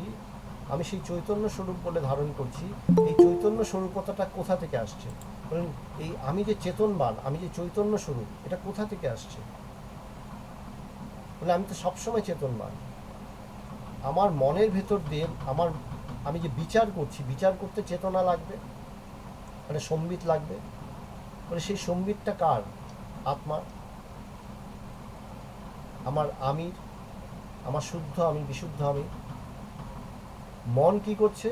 আমি সেই চৈতন্য স্বরূপ বলে ধারণ করছি, এই চৈতন্য স্বরূপতাটা কোথা থেকে আসছে? বললেন এই আমি যে চেতনবান, আমি যে চৈতন্য স্বরূপ, এটা কোথা থেকে আসছে? বলে আমি তো সবসময় চেতনবান। আমার মনের ভেতর দিয়ে আমি যে বিচার করছি, বিচার করতে চেতনা লাগবে, মানে সম্বিত লাগবে। বলে সেই সম্বিতটা কার? আত্মা, আমার শুদ্ধ আমি, বিশুদ্ধ আমি। মন কি করছে?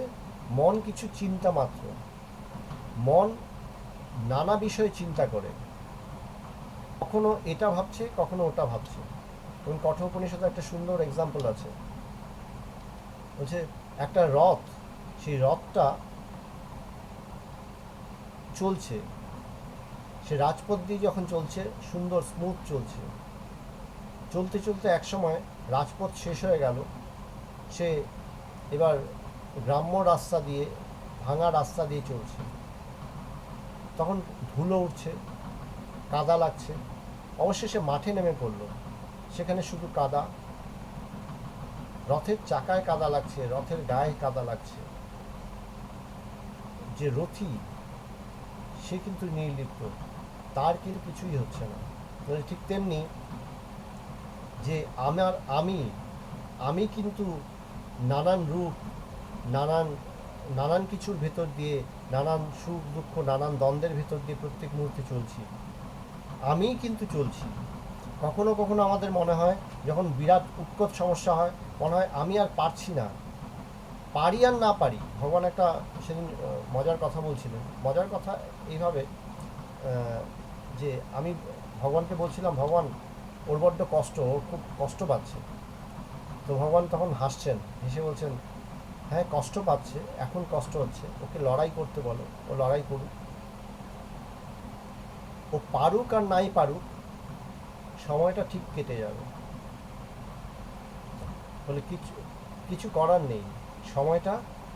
মন কিছু চিন্তা মাত্র। মন নানা বিষয়ে চিন্তা করে, কখনো এটা ভাবছে, কখনো ওটা ভাবছে। এবং কঠোপনিষদে একটা সুন্দর এক্সাম্পল আছে, বলছে একটা রথ, সেই রথটা চলছে, সে রাজপথ দিয়ে যখন চলছে, সুন্দর স্মুথ চলছে, চলতে চলতে একসময় রাজপথ শেষ হয়ে গেল, সে এবার গ্রাম্য রাস্তা দিয়ে, ভাঙা রাস্তা দিয়ে চলছে। তখন ধুলো উঠছে, কাদা লাগছে, অবশেষে মাঠে নেমে পড়লো। সেখানে শুধু কাদা, রথের চাকায় কাদা লাগছে, রথের গায়ে কাদা লাগছে। যে রথী সে কিন্তু নির্লিপ্ত, তার কিন্তু কিছুই হচ্ছে না। ঠিক তেমনি যে আমি কিন্তু নানান রূপ, নানান কিছুর ভেতর দিয়ে, নানান সুখ দুঃখ, নানান দ্বন্দ্বের ভেতর দিয়ে প্রত্যেক মুহূর্তে চলছি। আমি কিন্তু চলছি। কখনো কখনো আমাদের মনে হয়, যখন বিরাট উৎকট সমস্যা হয়, মনে হয় আমি আর পারছি না, পারি আর না পারি। ভগবান একটা সেদিন মজার কথা বলছিলেন। মজার কথা এইভাবে যে আমি ভগবানকে বলছিলাম, ভগবান ওর বড্ড কষ্ট, ওর খুব কষ্ট পাচ্ছে। তো ভগবান তখন হাসছেন, হেসে বলছেন, হ্যাঁ কষ্ট পাচ্ছে, এখন কষ্ট হচ্ছে, ওকে লড়াই করতে বলো, ও লড়াই করুক। ও পারুক আর নাই পারুক, সময়টা ঠিক কেটে যাবে। বলে কিছু করার নেই, সময়টা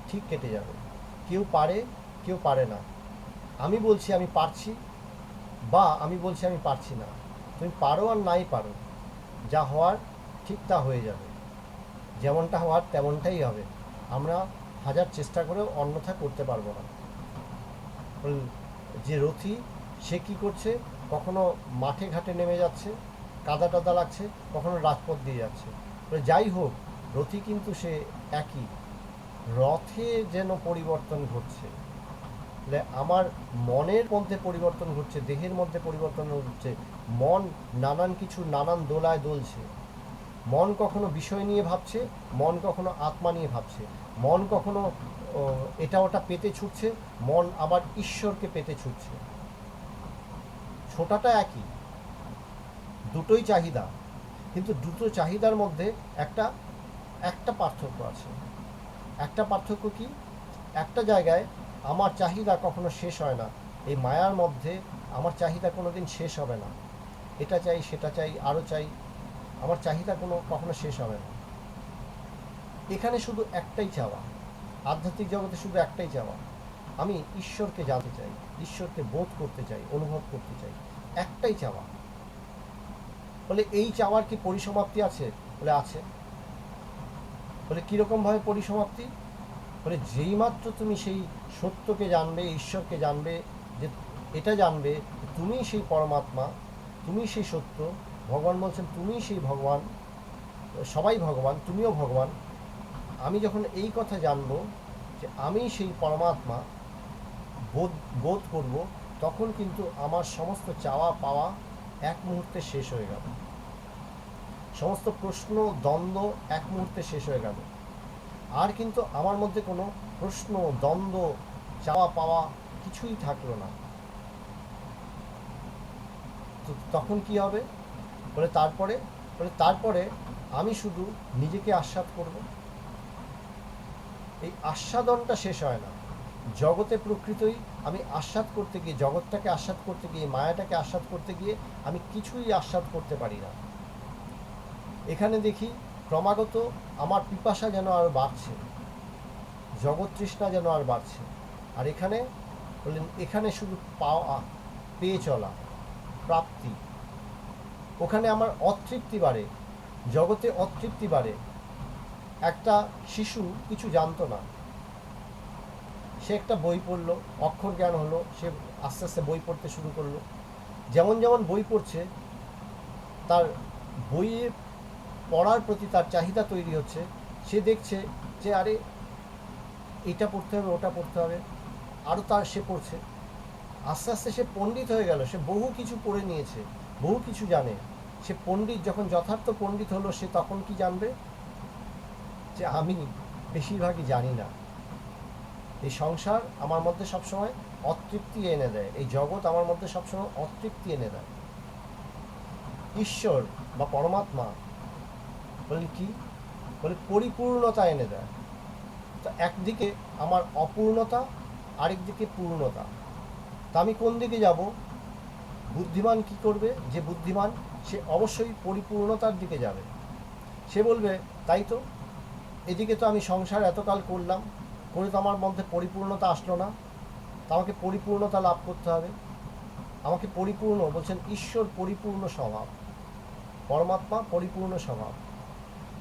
ঠিক কেটে যাবে। কেউ পারে, কেউ পারে না। আমি বলছি আমি পারছি, বা আমি বলছি আমি পারছি না। তুমি পারো আর নাই পারো, যা হওয়ার ঠিক তা হয়ে যাবে, যেমনটা হওয়ার তেমনটাই হবে। আমরা হাজার চেষ্টা করেও অন্যথা করতে পারবো না। যে রথী সে কী করছে? কখনো মাঠে ঘাটে নেমে যাচ্ছে, কাদা টাদা লাগছে, কখনো রাজপথ দিয়ে যাচ্ছে। যাই হোক, রথী কিন্তু সে একই। রথে যেন পরিবর্তন ঘটছে, আমার মনের মধ্যে পরিবর্তন ঘটছে, দেহের মধ্যে পরিবর্তন ঘটছে। মন নানান কিছু, নানান দোলায় দোলছে। মন কখনো বিষয় নিয়ে ভাবছে, মন কখনো আত্মা নিয়ে ভাবছে, মন কখনো এটা ওটা পেতে ছুটছে, মন আবার ঈশ্বরকে পেতে ছুটছে। ছোটাটা একই, দুটোই চাহিদা, কিন্তু দুটো চাহিদার মধ্যে একটা পার্থক্য আছে। একটা পার্থক্য কি? একটা জায়গায় আমার চাহিদা কখনো শেষ হয় না। এই মায়ার মধ্যে আমার চাহিদা কোনো দিন শেষ হবে না। এটা চাই, সেটা চাই, আরও চাই, আমার চাহিদা কখনো শেষ হবে না। এখানে শুধু একটাই চাওয়া, আধ্যাত্মিক জগতে শুধু একটাই চাওয়া, আমি ঈশ্বরকে জানতে চাই, ঈশ্বরকে বোধ করতে চাই, অনুভব করতে চাই, একটাই চাওয়া। বলে এই চাওয়ার কি পরিসমাপ্তি আছে? বলে আছে। বলে কীরকমভাবে পরিসমাপ্তি? বলে যেই মাত্র তুমি সেই সত্যকে জানবে, ঈশ্বরকে জানবে, যে এটা জানবে তুমি সেই পরমাত্মা, তুমি সেই সত্য, ভগবান বলছেন তুমি সেই ভগবান, সবাই ভগবান, তুমিও ভগবান। আমি যখন এই কথা জানবো যে আমি সেই পরমাত্মা বোধ করব, তখন কিন্তু আমার সমস্ত চাওয়া পাওয়া এক মুহূর্তে শেষ হয়ে গেল, সমস্ত প্রশ্ন দ্বন্দ্ব এক মুহূর্তে শেষ হয়ে গেল। আর কিন্তু আমার মধ্যে কোনো প্রশ্ন দ্বন্দ্ব চাওয়া পাওয়া কিছুই থাকলো না। তো তখন কি হবে? বলে তারপরে আমি শুধু নিজেকে আস্বাদ করব। এই আস্বাদনটা শেষ হয় না। জগতে প্রকৃতই আমি আস্বাদ করতে গিয়ে, জগৎটাকে আস্বাদ করতে গিয়ে, মায়াটাকে আস্বাদ করতে গিয়ে আমি কিছুই আস্বাদ করতে পারি না। এখানে দেখি ক্রমাগত আমার পিপাসা যেন আর বাড়ছে, জগৎ তৃষ্ণা যেন আর বাড়ছে। আর এখানে বললেন এখানে শুধু পাওয়া, পেয়ে চলা, প্রাপ্তি। ওখানে আমার অতৃপ্তি বাড়ে, জগতে অতৃপ্তি বাড়ে। একটা শিশু কিছু জানতো না, সে একটা বই পড়লো, অক্ষর জ্ঞান হলো, সে আস্তে আস্তে বই পড়তে শুরু করলো। যেমন যেমন বই পড়ছে, তার বইয়ে পড়ার প্রতি তার চাহিদা তৈরি হচ্ছে। সে দেখছে যে আরে এটা পড়তে হবে, ওটা পড়তে হবে, আরও সে পড়ছে। আস্তে আস্তে সে পণ্ডিত হয়ে গেল, সে বহু কিছু পড়ে নিয়েছে, বহু কিছু জানে। সে পণ্ডিত, যখন যথার্থ পণ্ডিত হলো, সে তখন কি জানবে? যে আমি বেশিরভাগই জানি না। এই সংসার আমার মধ্যে সবসময় অতৃপ্তি এনে দেয়, এই জগৎ আমার মধ্যে সবসময় অতৃপ্তি এনে দেয়। ঈশ্বর বা পরমাত্মা বলেন কি? বলে পরিপূর্ণতা এনে দেয়। তো একদিকে আমার অপূর্ণতা, আরেকদিকে পূর্ণতা। তা আমি কোন দিকে যাব? বুদ্ধিমান কি করবে? যে বুদ্ধিমান, সে অবশ্যই পরিপূর্ণতার দিকে যাবে। সে বলবে তাই তো, এদিকে তো আমি সংসার এতকাল করলাম, করে তো আমার মধ্যে পরিপূর্ণতা আসলো না, তা আমাকে পরিপূর্ণতা লাভ করতে হবে। আমাকে পরিপূর্ণ, বলছেন ঈশ্বর পরিপূর্ণ স্বভাব, পরমাত্মা পরিপূর্ণ স্বভাব,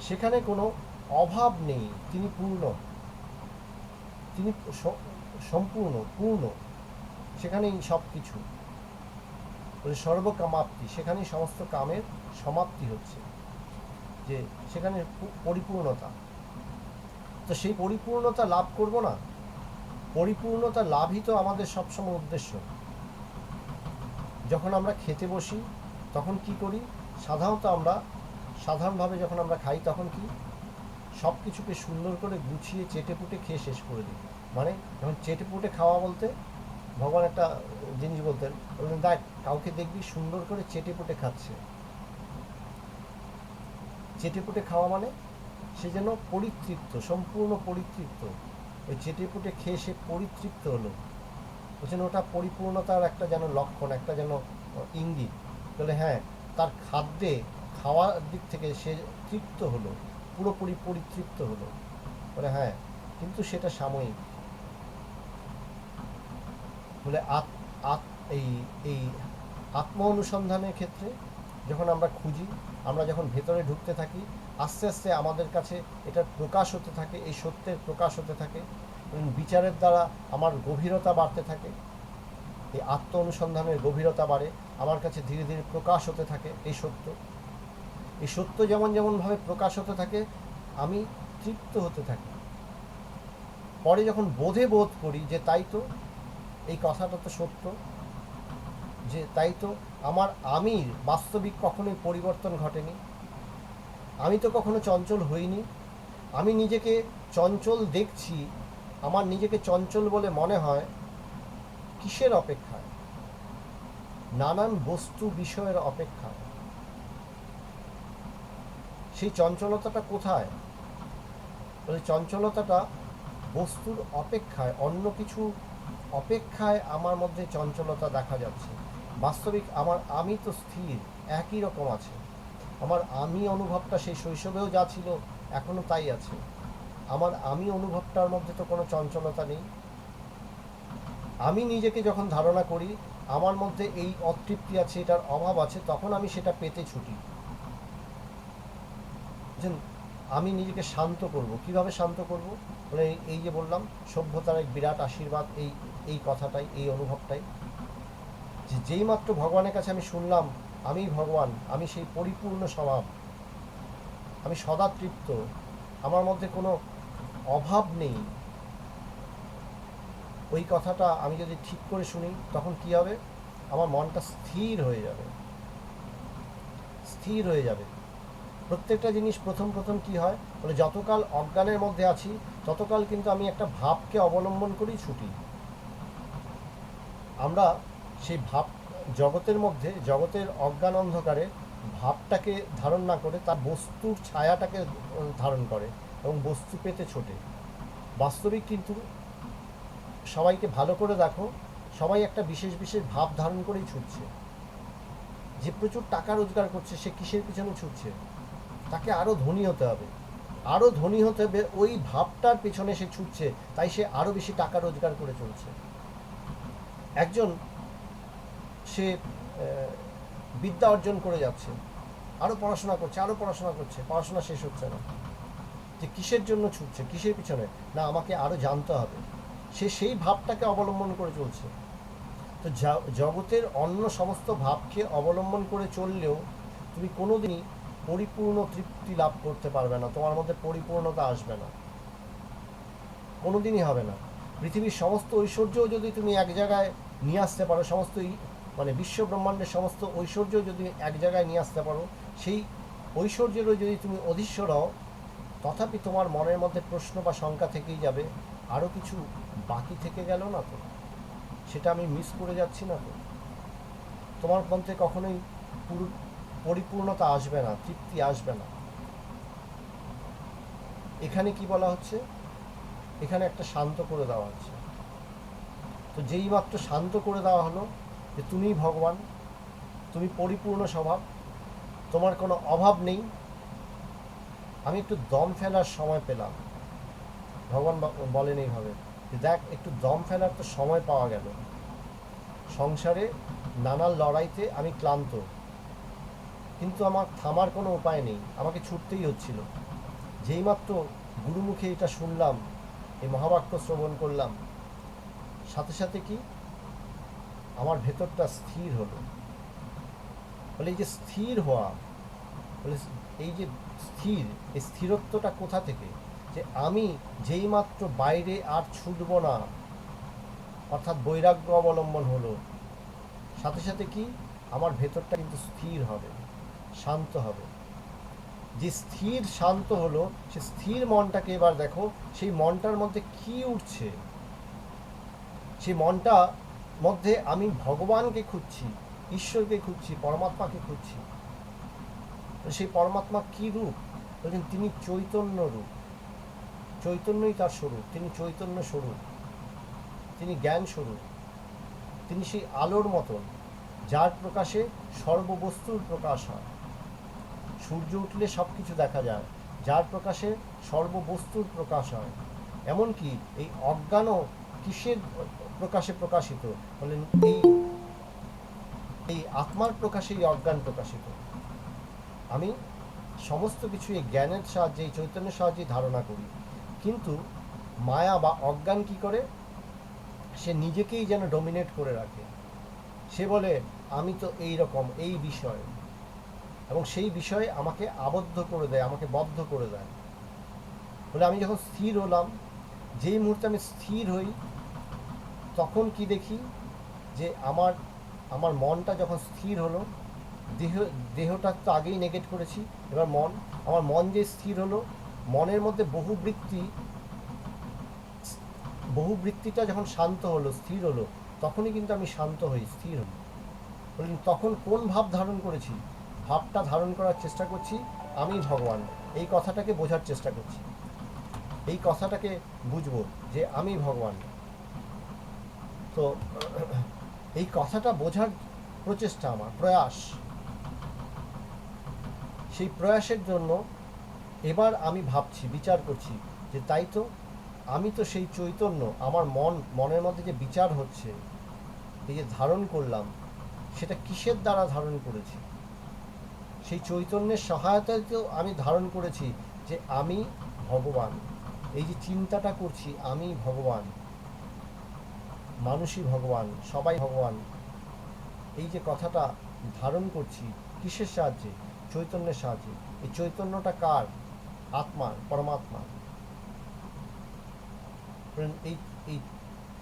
সেখানে কোনো অভাব নেই, তিনি পূর্ণ, তিনি সম্পূর্ণ পূর্ণ, সেখানেই সব কিছু। বলে সর্বকামাপ্তি, সেখানেই সমস্ত কামের সমাপ্তি হচ্ছে, যে সেখানে পরিপূর্ণতা। তো সেই পরিপূর্ণতা লাভ করব না? পরিপূর্ণতা লাভই তো আমাদের সবসময় উদ্দেশ্য। যখন আমরা খেতে বসি তখন কি করি? সাধারণভাবে যখন আমরা খাই তখন কি সব কিছুকে সুন্দর করে গুছিয়ে চেটেপুটে খেয়ে শেষ করে দিই। মানে যখন চেটেপুটে খাওয়া বলতে ভগবান একটা জিনিস বলতেন, দেখ কাউকে দেখবি সুন্দর করে চেটেপুটে খাচ্ছে। চেটেপুটে খাওয়া মানে সে যেন পরিতৃপ্ত, সম্পূর্ণ পরিতৃপ্ত। ওই চেটেপুটে খেয়ে সে পরিতৃপ্ত হলো, বলছেন ওটা পরিপূর্ণতার একটা যেন লক্ষণ, একটা যেন ইঙ্গিত। বলে হ্যাঁ, তার খাদ্যে, খাওয়ার দিক থেকে সে তৃপ্ত হলো, পুরোপুরি পরিতৃপ্ত হলো। বলে হ্যাঁ, কিন্তু সেটা সাময়িক। বলে এই আত্ম অনুসন্ধানের ক্ষেত্রে যখন আমরা খুঁজি, আমরা যখন ভেতরে ঢুকতে থাকি, আস্তে আস্তে আমাদের কাছে এটার প্রকাশ হতে থাকে, এই সত্যের প্রকাশ হতে থাকে, বিচারের দ্বারা আমার গভীরতা বাড়তে থাকে, এই আত্ম অনুসন্ধানের গভীরতা বাড়ে, আমার কাছে ধীরে ধীরে প্রকাশ হতে থাকে এই সত্য। এই সত্য যেমন যেমনভাবে প্রকাশ হতে থাকে, আমি তৃপ্ত হতে থাকি। পরে যখন বোধ করি যে তাই তো, এই কথাটা তো সত্য, যে তাই তো আমার আমির বাস্তবিক কখনোই পরিবর্তন ঘটেনি, আমি তো কখনো চঞ্চল হইনি, আমি নিজেকে চঞ্চল দেখছি, আমার নিজেকে চঞ্চল বলে মনে হয় কিসের অপেক্ষায়? নানান বস্তু বিষয়ের অপেক্ষায়। সেই চঞ্চলতাটা কোথায়? বলে চঞ্চলতাটা বস্তুর অপেক্ষায়, অন্য কিছু অপেক্ষায় আমার মধ্যে চঞ্চলতা দেখা যাচ্ছে। বাস্তবিক আমার আমি তো স্থির, একই রকম আছে। আমার আমি অনুভবটা সেই শৈশবেও যা ছিল এখনও তাই আছে। আমার আমি অনুভবটার মধ্যে তো কোনো চঞ্চলতা নেই। আমি নিজেকে যখন ধারণা করি আমার মধ্যে এই অতৃপ্তি আছে, এটার অভাব আছে, তখন আমি সেটা পেতে ছুটি। বুঝছেন? আমি নিজেকে শান্ত করব, কিভাবে শান্ত করব? মানে এই যে বললাম সভ্যতার এক বিরাট আশীর্বাদ, এই কথাটাই, এই অনুভবটাই, যে যেই মাত্র ভগবানের কাছে আমি শুনলাম আমি ভগবান, আমি সেই পরিপূর্ণ স্বভাব, আমি সদা তৃপ্ত, আমার মধ্যে কোনো অভাব নেই, ওই কথাটা আমি যদি ঠিক করে শুনি তখন কি হবে? আমার মনটা স্থির হয়ে যাবে, স্থির হয়ে যাবে। প্রত্যেকটা জিনিস প্রথম প্রথম কি হয় বলে, যতকাল অজ্ঞানের মধ্যে আছি ততকাল কিন্তু আমি একটা ভাবকে অবলম্বন করেই ছুটি। আমরা সেই ভাব জগতের মধ্যে, জগতের অজ্ঞান অন্ধকারে ভাবটাকে ধারণ না করে তার বস্তুর ছায়াটাকে ধারণ করে এবং বস্তু পেতে ছোটে। বাস্তবিক কিন্তু সবাইকে ভালো করে দেখো, সবাই একটা বিশেষ বিশেষ ভাব ধারণ করেই ছুটছে। যে প্রচুর টাকা রোজগার করছে সে কিসের পিছনে ছুটছে? তাকে আরও ধনী হতে হবে, আরও ধনী হতে হবে, ওই ভাবটার পিছনে সে ছুটছে, তাই সে আরও বেশি টাকা রোজগার করে চলছে। একজন সে বিদ্যা অর্জন করে যাচ্ছে, আরও পড়াশোনা করছে, আরও পড়াশোনা করছে, পড়াশোনা শেষ হচ্ছে না। যে কিসের জন্য ছুটছে, কিসের পিছনে? না, আমাকে আরও জানতে হবে। সে সেই ভাবটাকে অবলম্বন করে চলছে। তো জগতের অন্য সমস্ত ভাবকে অবলম্বন করে চললেও তুমি কোনোদিনই পরিপূর্ণ তৃপ্তি লাভ করতে পারবে না, তোমার মধ্যে পরিপূর্ণতা আসবে না, কোনোদিনই হবে না। পৃথিবীর সমস্ত ঐশ্বর্যও যদি তুমি এক জায়গায় নিয়ে আসতে পারো, সমস্ত মানে বিশ্ব ব্রহ্মাণ্ডের সমস্ত ঐশ্বর্য যদি এক জায়গায় নিয়ে আসতে পারো, সেই ঐশ্বর্যেরও যদি তুমি অধীশ্বর হও, তথাপি তোমার মনের মধ্যে প্রশ্ন বা শঙ্কা থেকেই যাবে, আরও কিছু বাকি থেকে গেল না তো, সেটা আমি মিস করে যাচ্ছি না তো। তোমার মধ্যে কখনোই পুরো পরিপূর্ণতা আসবে না, তৃপ্তি আসবে না। এখানে কি বলা হচ্ছে? এখানে একটা শান্ত করে দেওয়া হচ্ছে। তো যেই মাত্র শান্ত করে দেওয়া হলো যে তুমিই ভগবান, তুমি পরিপূর্ণ স্বভাব, তোমার কোনো অভাব নেই, আমি একটু দম ফেলার সময় পেলাম। ভগবান বলেন এইভাবে যে দেখ, একটু দম ফেলার তো সময় পাওয়া গেল। সংসারে নানান লড়াইতে আমি ক্লান্ত, কিন্তু আমার থামার কোনো উপায় নেই, আমাকে ছুটতেই হচ্ছিল। যেই মাত্র গুরুমুখে এটা শুনলাম, এই মহাবাক্য শ্রবণ করলাম, সাথে সাথে কি আমার ভেতরটা স্থির হলো। বলে এই যে স্থির হওয়া, বলে এই যে স্থির, এই স্থিরত্বটা কোথা থেকে? যে আমি যেই মাত্র বাইরে আর ছুটব না, অর্থাৎ বৈরাগ্য অবলম্বন হলো, সাথে সাথে কি আমার ভেতরটা কিন্তু স্থির হবে, শান্ত হবে। যে স্থির শান্ত হলো, সে স্থির মনটাকে এবার দেখো, সেই মনটার মধ্যে কি উঠছে। সেই মনটা মধ্যে আমি ভগবানকে খুঁজছি, ঈশ্বরকে খুঁজছি, পরমাত্মাকে খুঁজছি। সেই পরমাত্মা কি রূপ? বলছেন তিনি চৈতন্য রূপ, চৈতন্যই তার স্বরূপ, তিনি চৈতন্য স্বরূপ, তিনি জ্ঞান স্বরূপ, তিনি সেই আলোর মতন যার প্রকাশে সর্ববস্তুর প্রকাশ হয়। সূর্য উঠলে সব কিছু দেখা যায়, যার প্রকাশে সর্ববস্তুর প্রকাশ হয়। এমনকি এই অজ্ঞানও কিসের প্রকাশে প্রকাশিত? বলেন এই এই আত্মার প্রকাশে এই অজ্ঞান প্রকাশিত। আমি সমস্ত কিছু এই জ্ঞানের সাহায্যে, এই চৈতন্যের সাহায্যে ধারণা করি, কিন্তু মায়া বা অজ্ঞান কি করে? সে নিজেকেই যেন ডমিনেট করে রাখে। সে বলে আমি তো এই রকম, এই বিষয়, এবং সেই বিষয়ে আমাকে আবদ্ধ করে দেয়, আমাকে বদ্ধ করে দেয়। বলে আমি যখন স্থির হলাম, যেই মুহূর্তে আমি স্থির হই, তখন কি দেখি? যে আমার মনটা যখন স্থির হলো, দেহটা তো আগেই নেগেট করেছি, এবার আমার মন যে স্থির হলো, মনের মধ্যে বহুবৃত্তিটা যখন শান্ত হলো, স্থির হলো, তখনই কিন্তু আমি শান্ত হই, স্থির হই। বললেন তখন কোন ভাব ধারণ করেছি? ভাবটা ধারণ করার চেষ্টা করছি আমি ভগবান, এই কথাটাকে বোঝার চেষ্টা করছি, এই কথাটাকে বুঝবো যে আমি ভগবান। তো এই কথাটা বোঝার প্রচেষ্টা, আমার প্রয়াস, সেই প্রয়াসের জন্য এবার আমি ভাবছি, বিচার করছি যে তাই তো, আমি তো সেই চৈতন্য, আমার মনের মধ্যে যে বিচার হচ্ছে, এই যে ধারণ করলাম, সেটা কিসের দ্বারা ধারণ করেছি? সেই চৈতন্যের সহায়তায় তো আমি ধারণ করেছি যে আমি ভগবান। এই যে চিন্তাটা করছি আমি ভগবান, মানুষই ভগবান, সবাই ভগবান, এই যে কথাটা ধারণ করছি কিসের সাহায্যে? চৈতন্যের সাহায্যে। এই চৈতন্যটা কার? আত্মার, পরমাত্মার। এই এই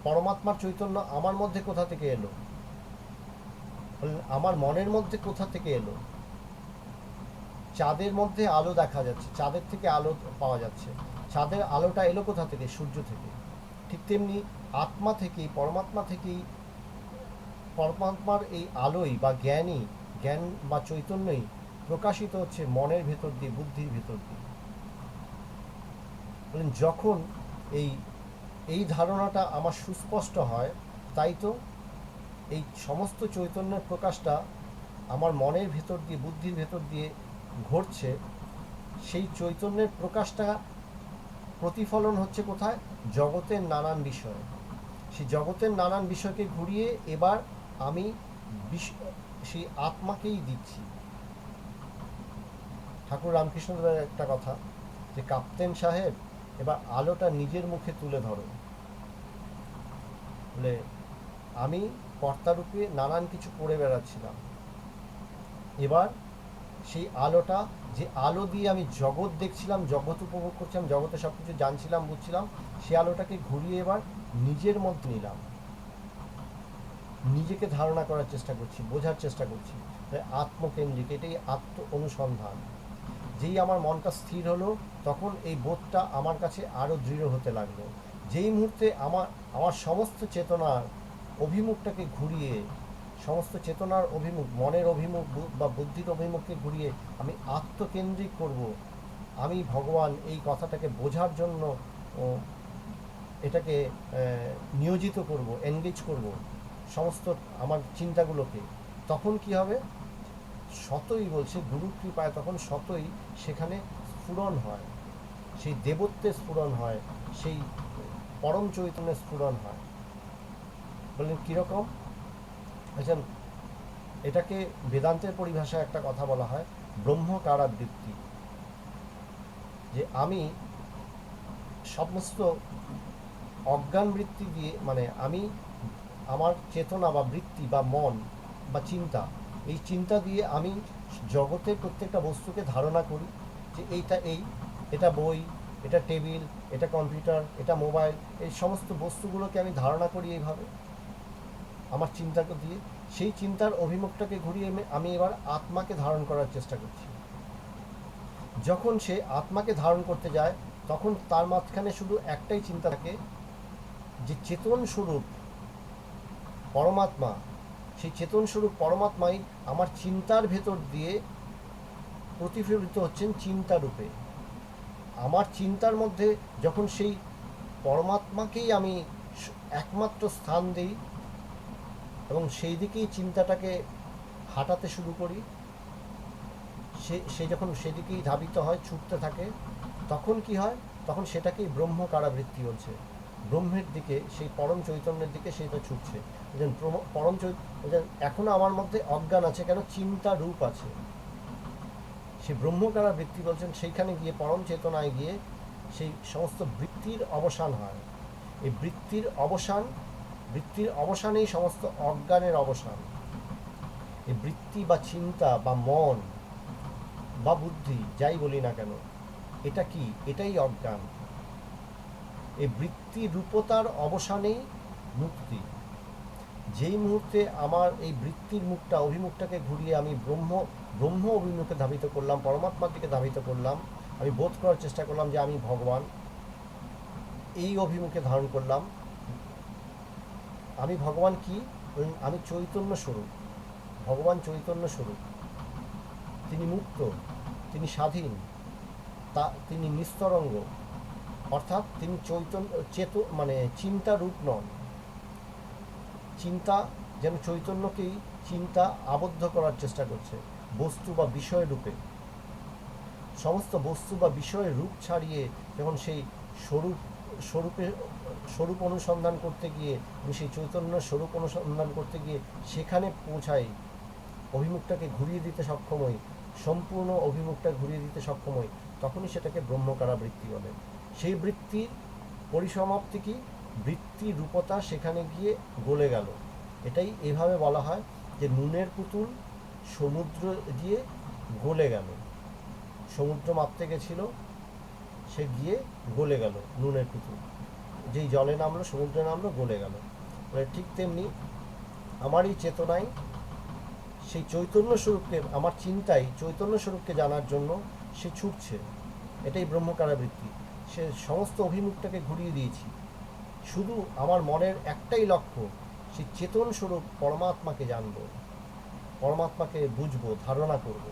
পরমাত্মার চৈতন্য আমার মধ্যে কোথা থেকে এলো? আমার মনের মধ্যে কোথা থেকে এলো? চাঁদের মধ্যে আলো দেখা যাচ্ছে, চাঁদের থেকে আলো পাওয়া যাচ্ছে, চাঁদের আলোটা এলো কোথা থেকে? সূর্য থেকে। ঠিক তেমনি আত্মা থেকেই, পরমাত্মা থেকেই, পরমাত্মার এই আলোই বা জ্ঞান বা চৈতন্যই প্রকাশিত হচ্ছে মনের ভেতর দিয়ে, বুদ্ধির ভেতর দিয়ে। যখন এই এই ধারণাটা আমার সুস্পষ্ট হয়, তাই তো এই সমস্ত চৈতন্যের প্রকাশটা আমার মনের ভেতর দিয়ে, বুদ্ধির ভেতর দিয়ে ঘটছে। সেই চৈতন্যের প্রকাশটা প্রতিফলন হচ্ছে কোথায়? জগতের নানান বিষয়। সেই জগতের নানান বিষয়কে ঘুরিয়ে এবার আমি সেই আত্মাকেই দিচ্ছি। ঠাকুর রামকৃষ্ণদেবের একটা কথা, যে কাপ্তেন সাহেব এবার আলোটা নিজের মুখে তুলে ধরো। বলে আমি কর্তারূপে নানান কিছু করে বেড়াচ্ছিলাম, এবার সেই আলোটা, যে আলো দিয়ে আমি জগৎ দেখছিলাম, জগৎ উপভোগ করছিলাম, জগতে সব কিছু জানছিলাম, বুঝছিলাম, সেই আলোটাকে ঘুরিয়ে এবার নিজের মধ্যে নিলাম, নিজেকে ধারণা করার চেষ্টা করছি, বোঝার চেষ্টা করছি। আত্মকেন্দ্রিক, এটাই আত্ম অনুসন্ধান। যেই আমার মনটা স্থির হলো, তখন এই বোধটা আমার কাছে আরও দৃঢ় হতে লাগলো। যেই মুহূর্তে আমার সমস্ত চেতনার অভিমুখটাকে ঘুরিয়ে, সমস্ত চেতনার অভিমুখ, মনের অভিমুখ বা বুদ্ধির অভিমুখকে ঘুরিয়ে আমি আত্মকেন্দ্রিক করব, আমি ভগবান, এই কথাটাকে বোঝার জন্য এটাকে নিয়োজিত করব, এনগেজ করব সমস্ত আমার চিন্তাগুলোকে, তখন কি হবে? শতই বলছে, গুরু কৃপায় তখন শতই সেখানে স্ফুরণ হয়, সেই দেবত্বের স্ফুরণ হয়, সেই পরম চৈতন্যের স্ফুরণ হয়। বললেন কীরকম? বলছেন এটাকে বেদান্তের পরিভাষায় একটা কথা বলা হয় ব্রহ্মকারাবৃত্তি। যে আমি সমস্ত অজ্ঞান বৃত্তি দিয়ে, মানে আমি আমার চেতনা বা বৃত্তি বা মন বা চিন্তা, এই চিন্তা দিয়ে আমি জগতের প্রত্যেকটা বস্তুকে ধারণা করি, যে এটা বই, এটা টেবিল, এটা কম্পিউটার, এটা মোবাইল, এই সমস্ত বস্তুগুলোকে আমি ধারণা করি এইভাবে আমার চিন্তাকে দিয়ে। সেই চিন্তার অভিমুখটাকে ঘুরিয়ে আমি এবার আত্মাকে ধারণ করার চেষ্টা করছি। যখন সে আত্মাকে ধারণ করতে যায়, তখন তার মাঝখানে শুধু একটাই চিন্তা থাকে, যে চেতন স্বরূপ পরমাত্মা, সেই চেতন স্বরূপ পরমাত্মাই আমার চিন্তার ভেতর দিয়ে প্রতিফলিত হচ্ছেন চিন্তা রূপে। আমার চিন্তার মধ্যে যখন সেই পরমাত্মাকেই আমি একমাত্র স্থান দিই এবং সেই দিকেই চিন্তাটাকে হাঁটাতে শুরু করি, সে যখন সেদিকেই ধাবিত হয়, ছুটতে থাকে, তখন কি হয়? তখন সেটাকেই ব্রহ্ম কারাবৃত্তি বলছে। ব্রহ্মের দিকে, সেই পরম চৈতন্যের দিকে সেটা ছুটছে। পরম চৈতন্য এখনো আমার মধ্যে অজ্ঞান আছে, কেন? চিন্তা রূপ আছে। সে ব্রহ্মকারা বৃত্তি বলছেন, সেইখানে গিয়ে, পরম চেতনায় গিয়ে সেই সমস্ত বৃত্তির অবসান হয়। এই বৃত্তির অবসানেই সমস্ত অজ্ঞানের অবসান। এই বৃত্তি বা চিন্তা বা মন বা বুদ্ধি, যাই বলি না কেন, এটা কি? এটাই অজ্ঞান। এই বৃত্তি রূপতার অবসানেই মুক্তি। যেই মুহূর্তে আমার এই বৃত্তির মুখটা, অভিমুখটাকে ঘুরিয়ে আমি ব্রহ্ম অভিমুখে ধাবিত করলাম, পরমাত্মার দিকে ধাবিত করলাম, আমি বোধ করার চেষ্টা করলাম যে আমি ভগবান, এই অভিমুখে ধারণ করলাম। আমি ভগবান কি? আমি চৈতন্য স্বরূপ। ভগবান চৈতন্য স্বরূপ, তিনি মুক্ত, তিনি স্বাধীন, তিনি নিস্তরঙ্গ, অর্থাৎ তিনি মানে চিন্তা রূপ নন। চিন্তা যেন চৈতন্যকেই চিন্তা আবদ্ধ করার চেষ্টা করছে বস্তু বা বিষয় রূপে। সমস্ত বস্তু বা বিষয়ের রূপ ছাড়িয়ে যখন সেই স্বরূপ স্বরূপে স্বরূপ অনুসন্ধান করতে গিয়ে, আমি সেই চৈতন্য স্বরূপ অনুসন্ধান করতে গিয়ে সেখানে পৌঁছাই, অভিমুখটাকে ঘুরিয়ে দিতে সক্ষম হই, সম্পূর্ণ অভিমুখটা ঘুরিয়ে দিতে সক্ষম হই, তখনই সেটাকে ব্রহ্মকারা বৃত্তি বলে। সেই বৃত্তির পরিসমাপ্তি কি? বৃত্তি রূপতা সেখানে গিয়ে গলে গেল। এটাই এভাবে বলা হয় যে নুনের পুতুল সমুদ্র দিয়ে গলে গেল। সমুদ্র মাপতে গেছিল, সে গিয়ে গলে গেল, নুনের পুতুল যেই জলে নামলো, সমুদ্রে নামলো, গলে গেল। ঠিক তেমনি আমার এই চেতনায় সেই চৈতন্য স্বরূপকে, আমার চিন্তায় চৈতন্য স্বরূপকে জানার জন্য সে ছুটছে। এটাই ব্রহ্মকারা বৃত্তি। সে সমস্ত অভিমুখটাকে ঘুরিয়ে দিয়েছি, শুধু আমার মনের একটাই লক্ষ্য, সেই চেতন স্বরূপ পরমাত্মাকে জানব, পরমাত্মাকে বুঝবো, ধারণা করব।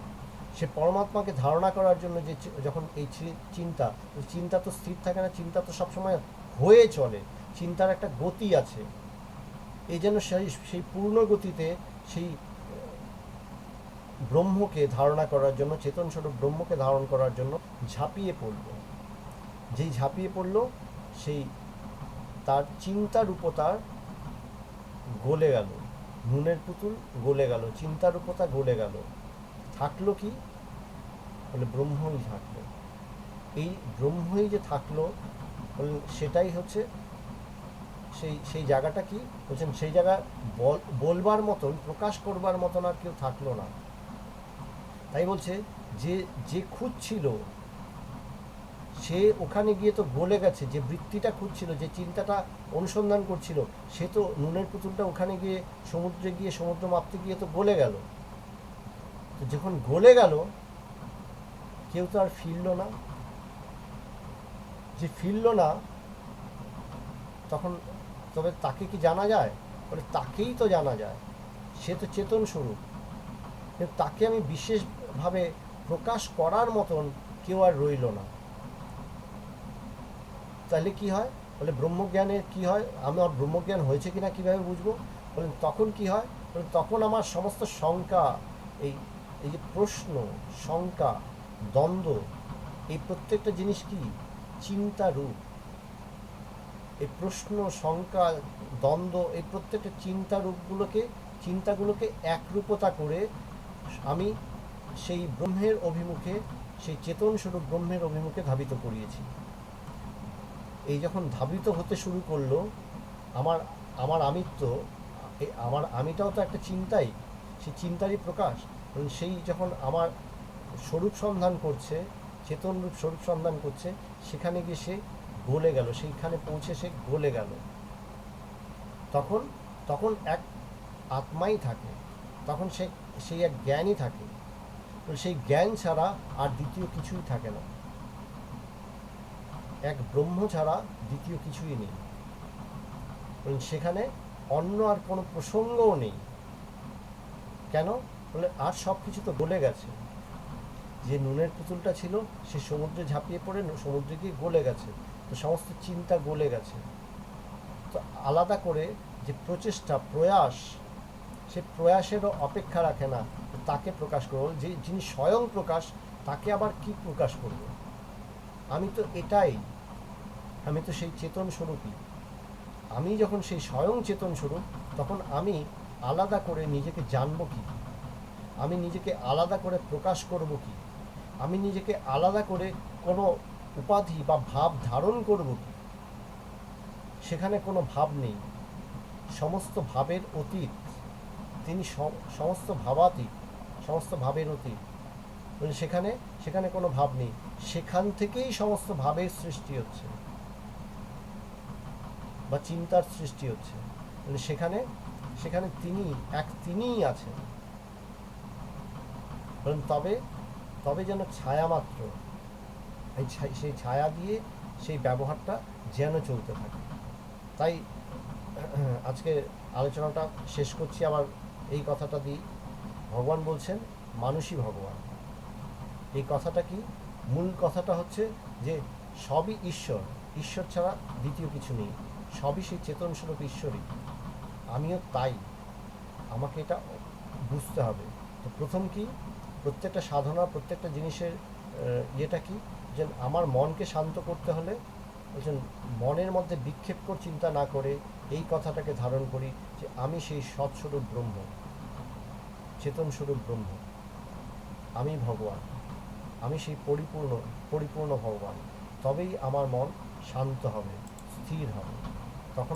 সে পরমাত্মাকে ধারণা করার জন্য যে যখন এই চিন্তা, চিন্তা তো স্থির থাকে না, চিন্তা তো সবসময় হয়ে চলে, চিন্তার একটা গতি আছে। এই যেন সেই পূর্ণ গতিতে সেই ব্রহ্মকে ধারণা করার জন্য, চেতন স্বরূপ ব্রহ্মকে ধারণ করার জন্য ঝাঁপিয়ে পড়ল। যেই ঝাঁপিয়ে পড়ল, সেই তার চিন্তার উপতার গলে গেল, নুনের পুতুল গলে গেল, চিন্তার উপতা গলে গেল। থাকলো কি? বলে ব্রহ্মই থাকলো। এই ব্রহ্মই যে থাকলো, সেটাই হচ্ছে সেই জায়গাটা কি বলছেন, সেই জায়গা বলবার মতন, প্রকাশ করবার মতন আর কেউ থাকলো না। তাই বলছে যে যে খুঁজছিল সে ওখানে গিয়ে তো গলে গেছে। যে বৃত্তিটা খুঁজছিল, যে চিন্তাটা অনুসন্ধান করছিল, সে তো নুনের পুতুলটা ওখানে গিয়ে সমুদ্রে গিয়ে সমুদ্র মাপতে গিয়ে তো গলে গেল। তো যখন গলে গেল, কেউ তো আর ফিরল না। যে ফিরল না, তখন তবে তাকে কি জানা যায়? বলে তাকেই তো জানা যায়, সে তো চেতন স্বরূপ। কিন্তু তাকে আমি বিশেষভাবে প্রকাশ করার মতন কেউ আর রইল না। তাহলে কি হয়? বলে ব্রহ্মজ্ঞানের কি হয়? আমার ব্রহ্মজ্ঞান হয়েছে কিনা কীভাবে বুঝবো? বলেন তখন কি হয়? বলেন তখন আমার সমস্ত শঙ্কা, এই এই যে প্রশ্ন, শঙ্কা, দ্বন্দ্ব, এই প্রত্যেকটা জিনিস কি? চিন্তা রূপ। এই প্রশ্ন, শঙ্কা, দ্বন্দ্ব, এই প্রত্যেকটা চিন্তাগুলোকে একরূপতা করে আমি সেই ব্রহ্মের অভিমুখে, সেই চেতন স্বরূপ ব্রহ্মের অভিমুখে ধাবিত করিয়েছি। এই যখন ধাবিত হতে শুরু করলো, আমার আমিত্ব, আমার আমিটাও তো একটা চিন্তাই, সেই চিন্তারই প্রকাশ। সেই যখন আমার স্বরূপ সন্ধান করছে, চেতন রূপ স্বরূপ সন্ধান করছে, সেখানে গিয়ে সে গলে গেল, সেইখানে পৌঁছে সে গলে গেল। তখন এক আত্মাই থাকে, তখন সেই এক জ্ঞানই থাকে। সেই জ্ঞান ছাড়া আর দ্বিতীয় কিছুই থাকে না। এক ব্রহ্ম ছাড়া দ্বিতীয় কিছুই নেই। সেখানে অন্য আর কোনো প্রসঙ্গও নেই। কেন? বলে আর সব কিছু তো গলে গেছে। যে নুনের পুতুলটা ছিল, সে সমুদ্রে ঝাঁপিয়ে পড়ে সমুদ্রে গিয়ে গলে গেছে। তো সমস্ত চিন্তা গলে গেছে। তো আলাদা করে যে প্রচেষ্টা, প্রয়াস, সে প্রয়াসেরও অপেক্ষা রাখে না তাকে প্রকাশ করব। যিনি স্বয়ং প্রকাশ, তাকে আবার কি প্রকাশ করব? আমি তো এটাই, আমি তো সেই চেতন স্বরূপই। আমি যখন সেই স্বয়ং চেতন স্বরূপ, তখন আমি আলাদা করে নিজেকে জানবো কি? আমি নিজেকে আলাদা করে প্রকাশ করব কি? আমি নিজেকে আলাদা করে কোনো উপাধি বা ভাব ধারণ করব কি? সেখানে কোনো ভাব নেই। সমস্ত ভাবের অতীত তিনি, সমস্ত ভাবাতীত, সমস্ত ভাবের অতীত। সেখানে কোনো ভাব নেই। সেখান থেকেই সমস্ত ভাবের সৃষ্টি হচ্ছে বা চিন্তার সৃষ্টি হচ্ছে। সেখানে তিনিই আছেন। তবে যেন ছায়া মাত্র, সেই ছায়া দিয়ে সেই ব্যবহারটা যেন চলতে থাকে। তাই আজকে আলোচনাটা শেষ করছি আবার এই কথাটা দিয়ে। ভগবান বলছেন মানুষই ভগবান। এই কথাটা কি? মূল কথাটা হচ্ছে যে সবই ঈশ্বর, ঈশ্বর ছাড়া দ্বিতীয় কিছু নেই। সবই সেই চেতন স্বরূপ ঈশ্বরই। আমিও তাই। আমাকে এটা বুঝতে হবে। তো প্রথম কি? প্রত্যেকটা সাধনা, প্রত্যেকটা জিনিসের ইয়েটা কি? যে আমার মনকে শান্ত করতে হলে বলছেন মনের মধ্যে বিক্ষেপকর চিন্তা না করে এই কথাটাকে ধারণ করি যে আমি সেই সৎস্বরূপ ব্রহ্ম, চেতন স্বরূপ ব্রহ্ম, আমি ভগবান, আমি সেই পরিপূর্ণ ভগবান। তবেই আমার মন শান্ত হবে, স্থির হবে। তখন